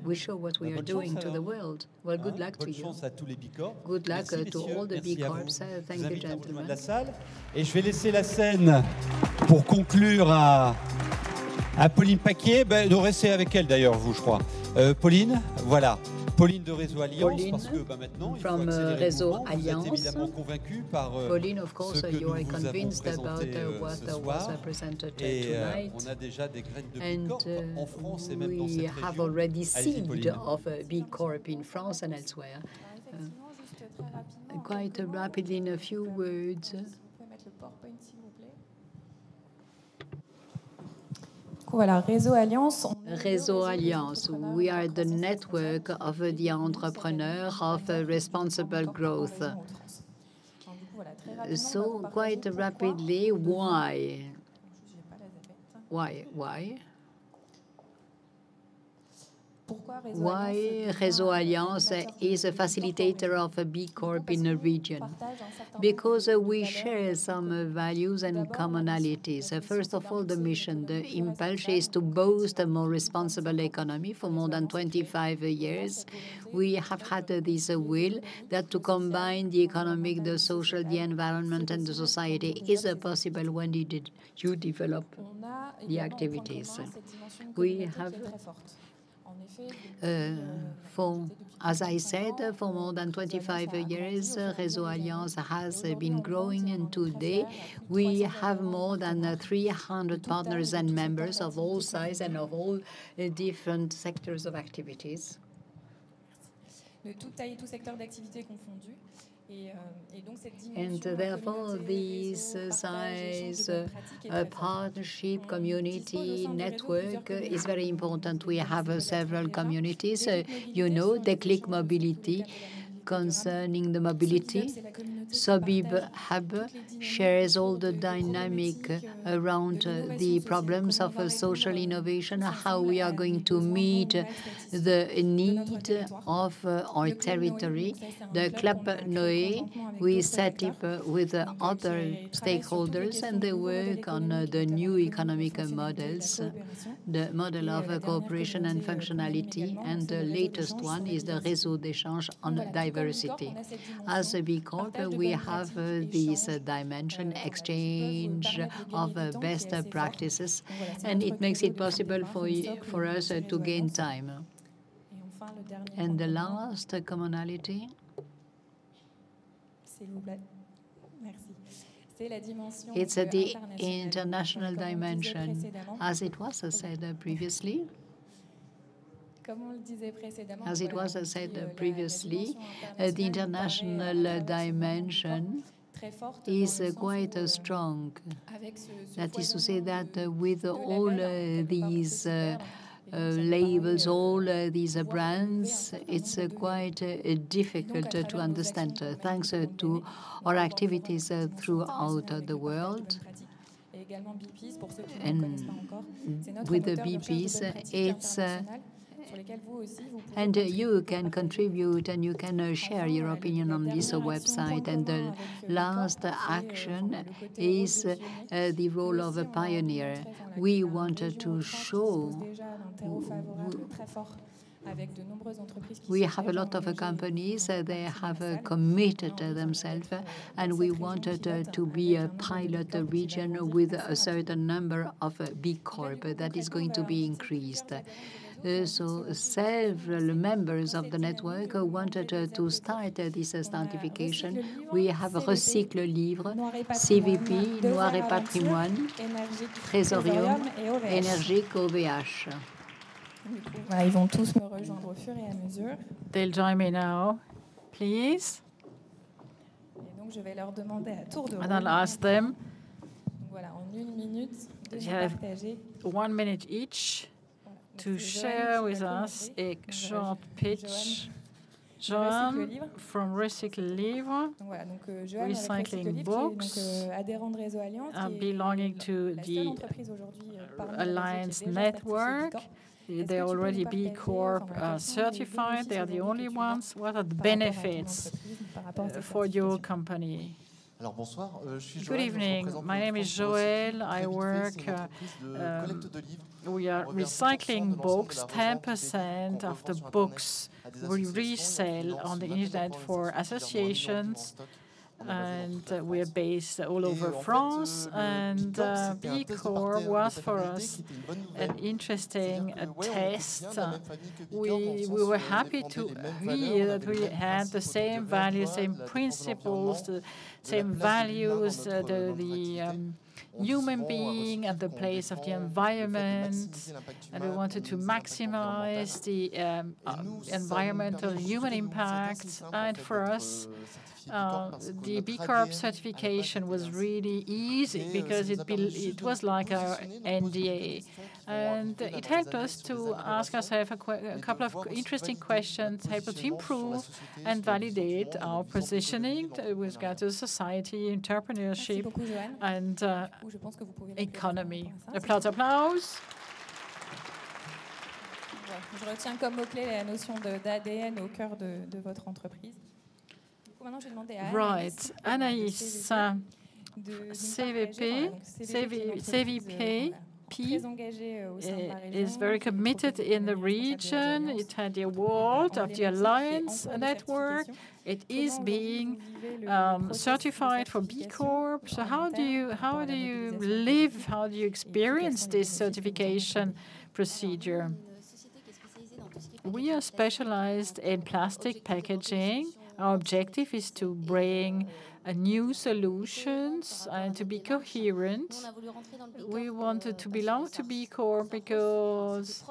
We show what we are doing to the world. Well, good luck to you. Good luck to all the B-Corps. Thank you, gentlemen. Et je vais laisser la scène pour conclure à Pauline Paquet. De rester avec elle d'ailleurs, vous, je crois. Pauline, voilà. Pauline de Réseau Alliance, Pauline, parce que maintenant, il faut from accélérer le Réseau mouvement. Vous êtes Alliance. évidemment convaincu par Pauline, of course, ce que you are nous vous avons convinced about présenté what ce was soir. presented Et tonight. on a déjà des graines de And B-Corp en France et même dans we cette have région. already Allez-y, seed Pauline. of B-Corp in France and elsewhere. Quite rapidly, in a few words. Voilà, Réseau Alliance. Réseau Alliance, we are the network of the entrepreneur of responsible growth. So quite rapidly, why? Why Réseau Alliance is a facilitator of a B Corp in a region? Because we share some values and commonalities. First of all, the mission, the impulse is to boost a more responsible economy. For more than 25 years, we have had this will that to combine the economic, the social, the environment, and the society is possible when you develop the activities. We have as I said, for more than 25 years, Réseau Alliance has been growing, and today we have more than 300 partners and members of all sizes and of all different sectors of activities. De toute taille et tout secteur d'activité confondu. And therefore, this size partnership, community, network is very important. We have several communities. You know, Déclic Mobility, concerning the mobility. Sobib Hub shares all the dynamic around the problems of social innovation, how we are going to meet the need of our territory. The Club Noé, we set up with other stakeholders, and they work on the new economic models, the model of cooperation and functionality, and the latest one is the Réseau d'échange on diversity. As a B Corp, we have this dimension, exchange of best practices, and it makes it possible for us to gain time. And the last commonality, it's the international dimension, as it was said previously. As it was said previously, the international dimension is quite strong. That is to say that with all these labels, all these brands, it's quite difficult to understand. Thanks to our activities throughout the world. And with the BPs, it's and you can contribute and you can share your opinion on this website. And the last action is the role of a pioneer. We wanted to show we have a lot of companies, they have committed themselves, and we wanted to be a pilot region with a certain number of B Corp that is going to be increased. So several members of the network wanted to start this certification. We have Recycle Livre, CVP, Noir et Patrimoine, Trésorium, Énergique, OVH. Voilà, ils vont tous me rejoindre au fur et à mesure. They'll join me now, please. Et donc je vais leur demander à tour de rôle. And I'll ask them. Voilà, en 1 minute, de partager. 1 minute each. To share with us a short pitch. Joanne from Recycle Livre, recycling books, belonging to the Alliance Network. They're already B Corp certified. They are the only ones. What are the benefits for your company? Alors bonsoir, je suis Good evening. My name is Joël. I work. We are recycling books. 10% of the books we resell on the internet for associations and we're based all over France. And B-Corp was for us an interesting test. We were happy to hear that we had the same values, same principles, the same values, the human being at the place of the environment, and we wanted to maximize the environmental human impact. And for us, the B-Corp certification was really easy because it was like our NDA. And it helped us to ask ourselves a couple of interesting questions, help us to improve and validate our positioning with regard to society, entrepreneurship, and economy. Applause, applause. Je retiens comme mot-clé la notion d'ADN au cœur de votre entreprise. Maintenant, je vais demander à Anaïs, CVP is very committed in the region. It had the award of the Alliance Network. It is being certified for B Corp. So how do you live? How do you experience this certification procedure? We are specialized in plastic packaging. Our objective is to bring new solutions and to be coherent. We wanted to belong to B Corp because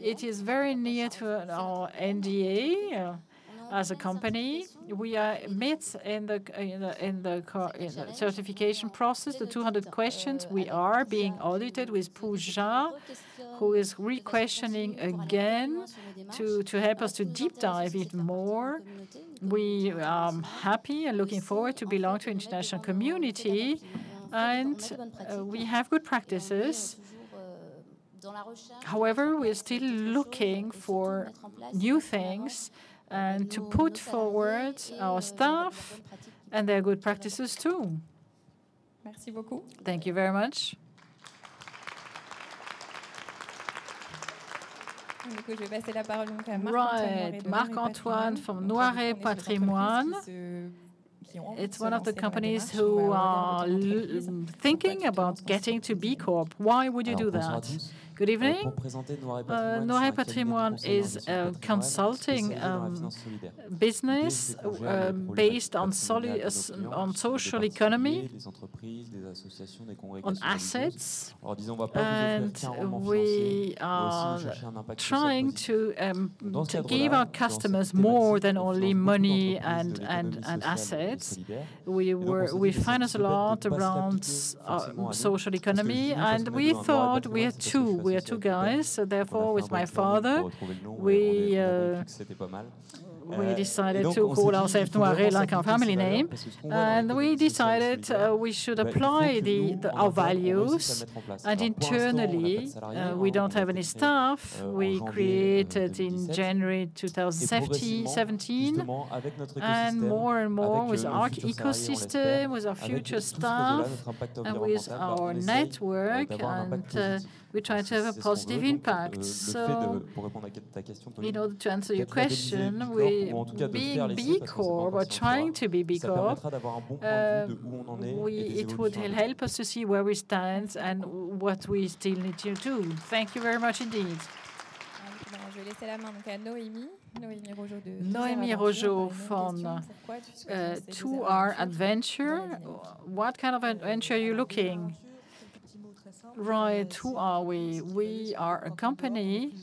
it is very near to our NDA as a company. We are amidst in the certification process, the 200 questions. We are being audited with Pooja, who is re-questioning again to help us to deep dive even more. We are happy and looking forward to belong to international community, and we have good practices. However, we're still looking for new things and to put forward our staff and their good practices too. Merci beaucoup. Thank you very much. Right, Marc-Antoine from Noiret Patrimoine. It's one of the companies who are thinking about getting to B Corp. Why would you do that? Good evening. Noiret Patrimoine is a consulting business based on social economy, on assets, and we are trying to give our customers more than only money and assets. We finance a lot around social economy, and we thought we are two guys, so therefore with my father, we decided to call ourselves Noiret, like our family name, and we decided we should apply our values, and internally we don't have any staff. We created in January 2017, and more with our ecosystem, with our future staff, and with our network, and we try to have a positive impact. So, in order to answer your question, being B Corp or trying to be B Corp, it would help us to see where we stand and what we still need to do. Thank you very much indeed. Noémie Rojo from 2R Adventure. What kind of adventure are you looking? Right, who are we? We are a company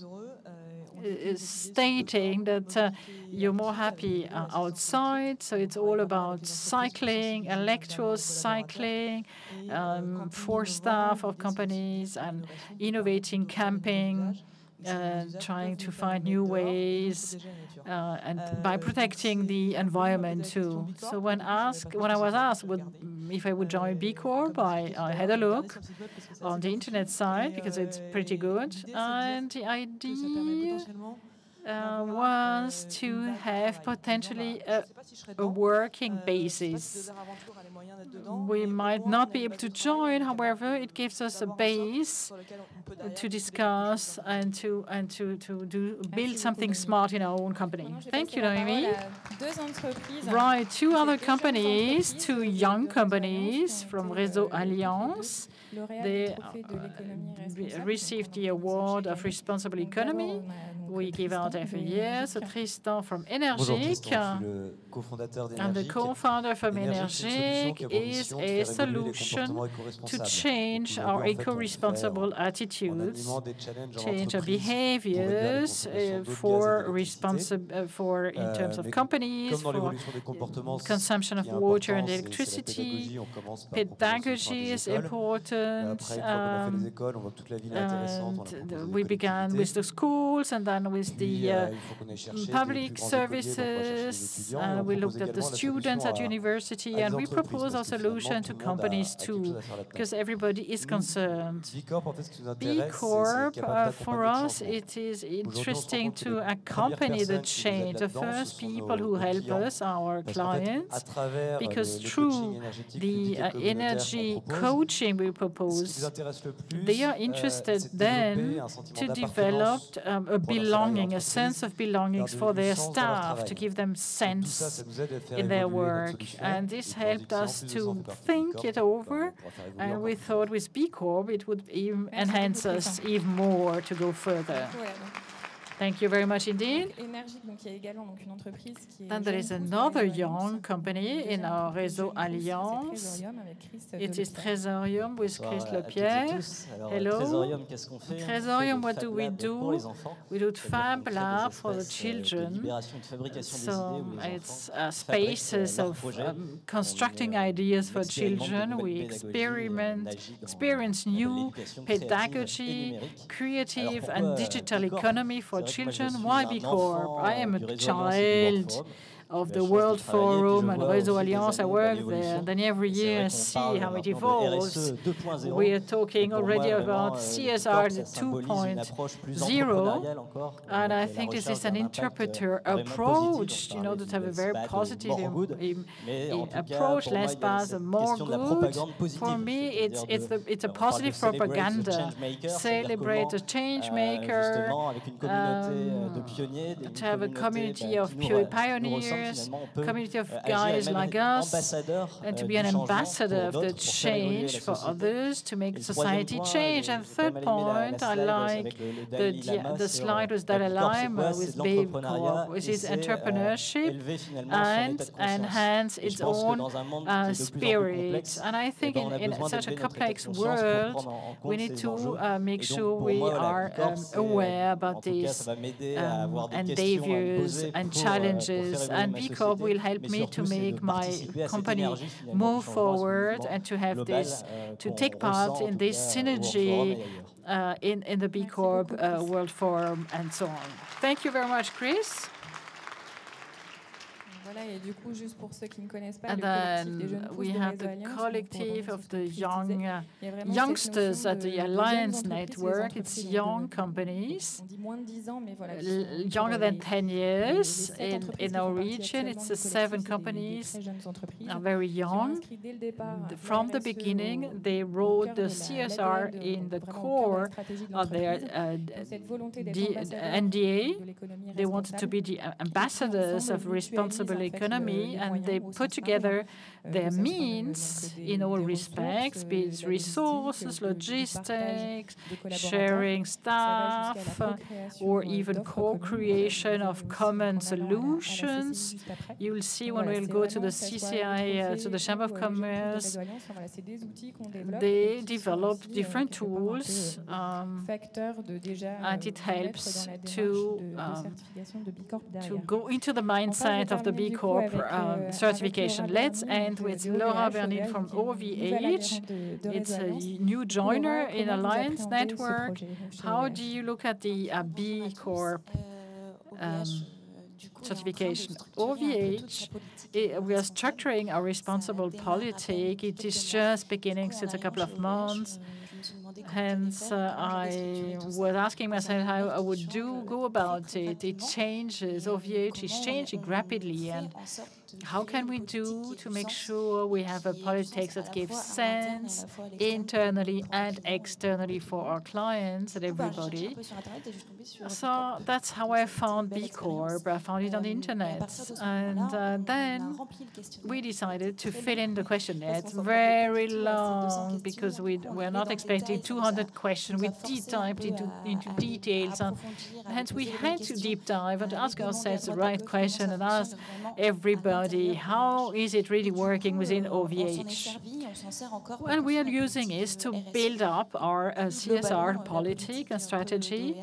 stating that you're more happy outside, so it's all about cycling, electro-cycling, for staff of companies, and innovating camping, trying to find new ways, and by protecting the environment too. So when I was asked if I would join B Corp, I had a look on the internet site because it's pretty good, and the idea was to have potentially a working basis. We might not be able to join, however, it gives us a base to discuss and to build something smart in our own company. Thank you, Noémie. Right, two other companies, two young companies from Réseau Alliance. They received the award of Responsible Economy. We give out every year. So Tristan from Energique, and the co-founder from Energique is a solution to change our eco-responsible attitudes, change our behaviors for in terms of companies, for consumption of water and electricity. Pedagogy is important. We began with the schools and then with the public services. We looked at the students at university, and we propose our solution to companies too, because everybody is concerned. B Corp, for us, it is interesting to accompany the change. The first people who help us are our clients, because through the energy coaching we propose, they are interested then to develop a belonging, a sense of belonging for their staff, to give them sense in their work. And this helped us to think it over, and we thought with B Corp it would even enhance us even more to go further. Thank you very much indeed. Then there is another young company in our Réseau Alliance. It is Trésorium with Chris Lepierre. Hello. Trésorium, what do? We do Fab Lab for the children. So it's spaces of constructing ideas for children. We experience new pedagogy, creative and digital economy for children. Why B Corp? I am a child of the World Forum and Réseau Alliance. I work there, and then every year I see how it evolves. We are talking already about CSR 2.0, and I think this is an interpreter approach, you know, to have a very positive approach, less bad and more good. For me, it's a positive propaganda. Celebrate the change maker, to have a community of pioneers, community of guys like us, and to be an ambassador of the change for others, to make society change. And third point, I like the slide with Dalai Lama with B-Corp, which is entrepreneurship and enhance its own spirit. And I think in such a complex world, we need to make sure we are aware about these endeavors and challenges. And B Corp will help me to make my company move forward and to have this, to take part in this synergy in the B Corp World Forum and so on. Thank you very much, Chris. And then we have the collective of the youngsters at the Alliance Network. It's young companies, younger than 10 years in our region. It's 7 companies, are very young. From the beginning, they wrote the CSR in the core of their NDA. They wanted to be the ambassadors of responsible economy, and they put together their means in all respects, be it resources, logistics, sharing staff, or even co-creation of common solutions. You will see when we'll go to the CCI, to the Chamber of Commerce, they develop different tools, and it helps to go into the mindset of the B Corp certification. Let's end with Laura Bernil from OVH. It's a new joiner in Alliance Network. How do you look at the B Corp certification. OVH, we are structuring our responsible politic. It is just beginning since a couple of months. Hence, I was asking myself how I would go about it. It changes. OVH is changing rapidly, and how can we do to make sure we have a politics that gives sense internally and externally for our clients and everybody? So that's how I found B-Corp. I found it on the internet. And then we decided to fill in the questionnaire. It's very long because we're not expecting 200 questions. We deep dived into details. And hence, we had to deep dive and ask ourselves the right question and ask everybody, how is it really working within OVH? What we are using is to build up our CSR policy and strategy,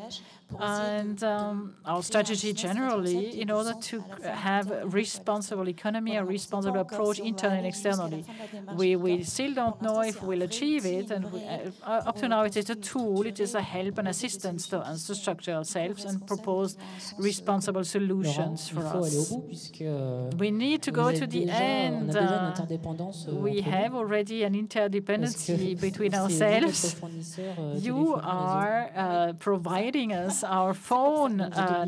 and our strategy generally, in order to have a responsible economy, a responsible approach internally and externally. We still don't know if we'll achieve it, and up to now it is a tool, it is a help and assistance to us to structure ourselves and propose responsible solutions for us. We need to go to the end. We have already an interdependency between ourselves. You are providing us our phone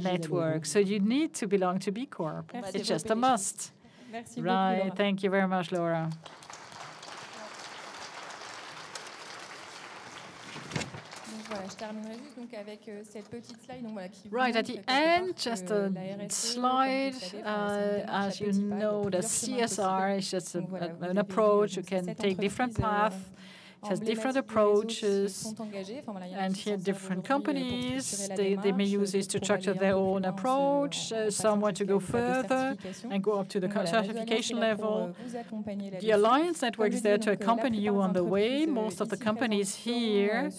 network, so you need to belong to B-Corp. It's just a must. Right, thank you very much, Laura. Right, at the end, just a slide. As you know, the CSR is just an approach. You can take different paths. It has different approaches, and here different companies, they may use this to structure their own approach. Some want to go further and go up to the certification level. The Alliance Network is there to accompany you on the way. Most of the companies here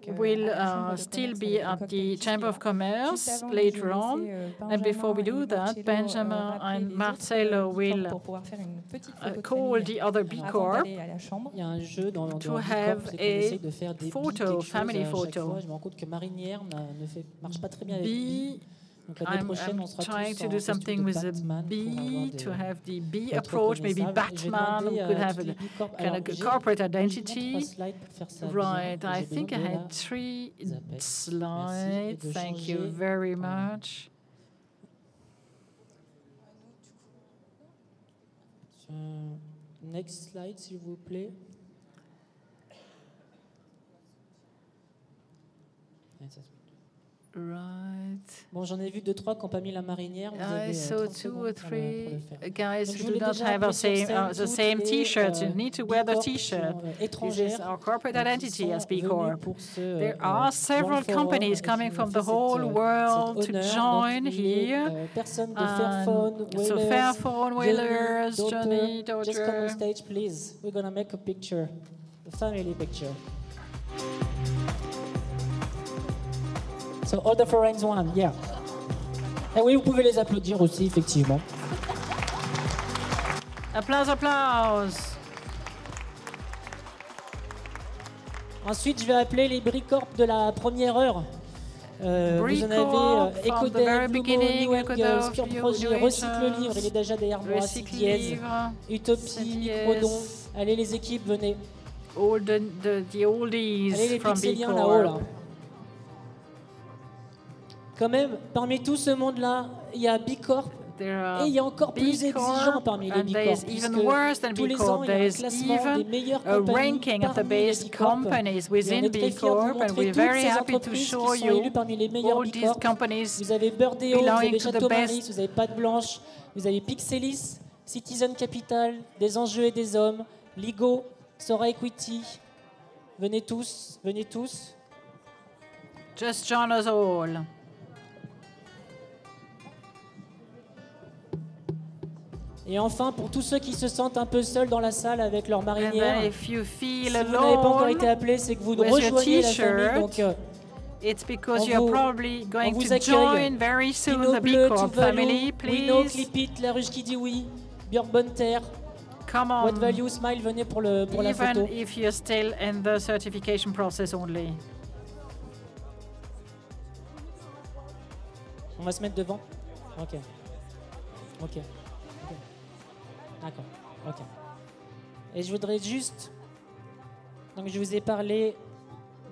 will still be at the Chamber of Commerce later on. And before we do that, Benjamin and Marcelo will call the other B-Corp to have a photo, family photo. I'm trying to do something with a B, to have the B approach, maybe Batman, who could have a kind of corporate identity. Right, I think I had 3 slides. Thank you very much. Next slide, s'il vous plaît. Right. Bon, j'en ai vu 2-3 qui n'ont pas mis la marinière. I saw 2 or 3 guys who do not have the same T-shirts. You need to wear the T-shirt. This is our corporate identity as B-Corp. There are several companies coming from the whole world to join here. So Fairphone, Whalers, Johnny, Dodger. Just come on stage, please. We're going to make a picture, a family picture. So all the foreigns one, yeah. Et oui, vous pouvez les applaudir aussi, effectivement. Applause, applause. Ensuite, je vais appeler les B-Corp de la première heure. Vous en avez Ecodel, Blue Projet, Recycle le Livre, il est déjà derrière moi, Dièse, Utopie, Microdon. Allez, les équipes, venez. All the oldies. Allez, les from pixeliens là-haut, là. Quand même, parmi tout ce monde-là, il y a B-Corp. Et il y a encore plus exigeant parmi les B-Corp, puisque tous les ans, il y a un classement des meilleures compagnies parmi les B-Corp. Et on est très fiers de vous montrer toutes ces entreprises qui sont élues parmi les meilleures B-Corp. Vous avez Burdeo, vous avez Château Maris, vous avez Pâte Blanche, vous avez Pixelis, Citizen Capital, Des Enjeux et des Hommes, Ligo, Sora Equity. Venez tous, venez tous. Just join us all. Et enfin, pour tous ceux qui se sentent un peu seuls dans la salle avec leur marinière, si vous n'avez pas encore été appelés, c'est que vous rejoignez la famille. Donc, it's because you're probably going to join very soon the B-Corp family. Please. Wino, Clipit, La Ruche qui dit oui, Björk Bonne Terre. Come on. What Value, Smile, venez pour la photo. Even if you're still in the certification process only. On va se mettre devant. Ok. D'accord. Ok. Et je voudrais juste... Donc je vous ai parlé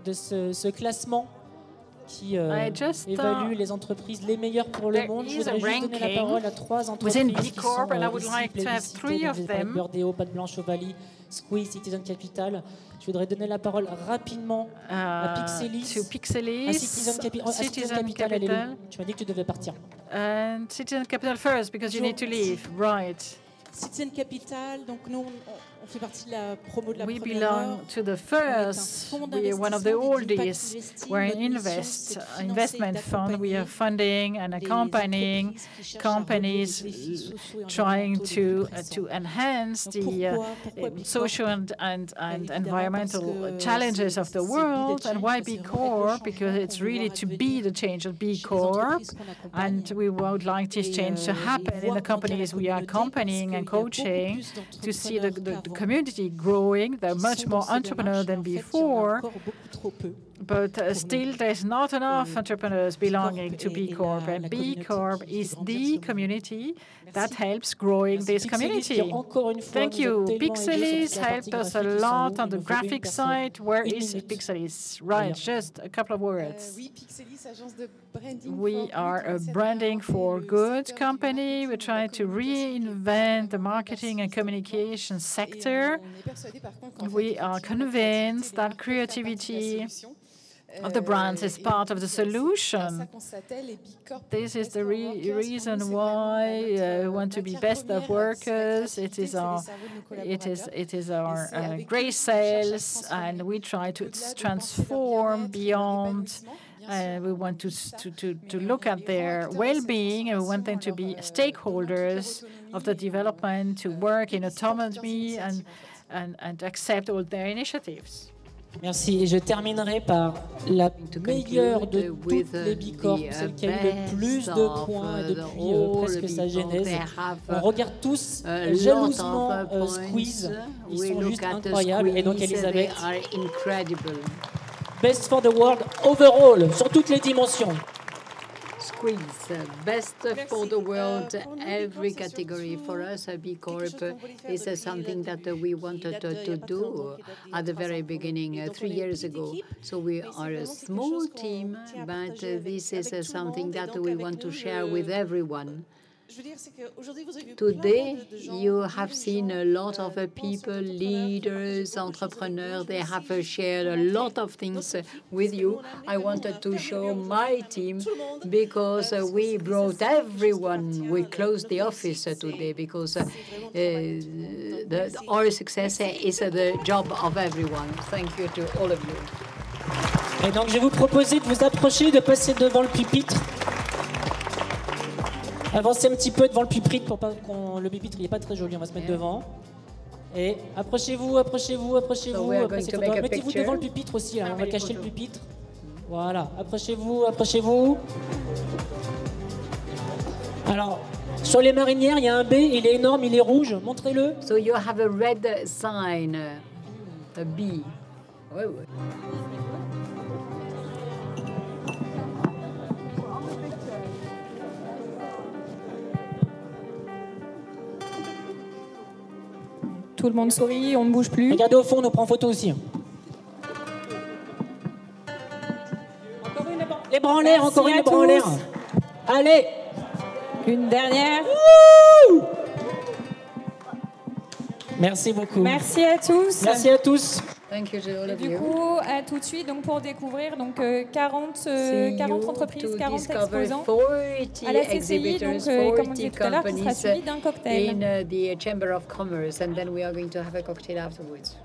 de ce classement qui évalue les entreprises les meilleures pour le monde. Je voudrais juste donner la parole à 3 entreprises qui sont ici plébiscitées. Donc, Burdeo, Pâte Blanche, Ovalie, Squeeze, Citizen Capital. Je voudrais donner la parole rapidement à Pixelis. À Citizen Capital, elle est où? Tu m'as dit que tu devais partir. Citizen Capital first, because you need to leave. Right. Citizen Capital, donc nous, on fait partie de la promo de la we première belong heure. to the first. We are one of the oldest. We're an investment fund. We are funding and accompanying companies trying to enhance the social and environmental challenges of the world. And why B-Corp? Because it's really to be the change of B-Corp. And we would like this change to happen in the companies we are accompanying and coaching, to see the community growing. They're much more entrepreneurial than before, but still there's not enough entrepreneurs belonging to B-Corp, and B-Corp is the community that helps growing this community. Thank you. Pixelis helped us a lot on the graphic side. Where is Pixelis? Right, just a couple of words. We are a branding for good company. We're trying to reinvent the marketing and communication sector. We are convinced that creativity of the brands is part of the solution. This is the reason why we want to be best of workers. It is our great sales, and we try to transform beyond. We want to look at their well-being, and we want them to be stakeholders of the development, to work in autonomy and accept all their initiatives. Merci. Et je terminerai par la meilleure de toutes les B-Corp, celle qui a eu le plus de points depuis presque sa genèse. On regarde tous jalousement Squeeze. Ils sont juste incroyables. Et donc Elisabeth, Best for the World overall, sur toutes les dimensions. Squeeze, best for the world, every category. For us, B-Corp is something that we wanted to do at the very beginning, 3 years ago. So we are a small team, but this is something that we want to share with everyone. Today, you have seen a lot of people, leaders, entrepreneurs. They have shared a lot of things with you. I wanted to show my team because we brought everyone. We closed the office today because our success is the job of everyone. Thank you to all of you. Et donc, je vais vous proposer de vous approcher, de passer devant le pupitre. Avancez un petit peu devant le pupitre pour pas qu'on... Le pupitre il n'est pas très joli, on va se mettre devant. Et approchez-vous. Mettez-vous devant le pupitre aussi, là. On va cacher le pupitre. Voilà, approchez-vous. Alors, sur les marinières, il y a un B, il est énorme, il est rouge, montrez-le. So you have a red sign, a B. Ouais. Tout le monde sourit, on ne bouge plus. Regardez au fond, on nous prend photo aussi. Encore une, les bras en l'air, encore une, les bras en l'air. Allez. Une dernière. Wouh. Merci beaucoup. Merci à tous. Merci à tous. Thank you to all Et of du you. coup, à tout de suite donc pour découvrir donc 40 entreprises, 40 exposants à la CCI, donc comme on disait tout à l'heure, qui sera suivi d'un cocktail. In the Chamber of Commerce, and then we are going to have a cocktail afterwards.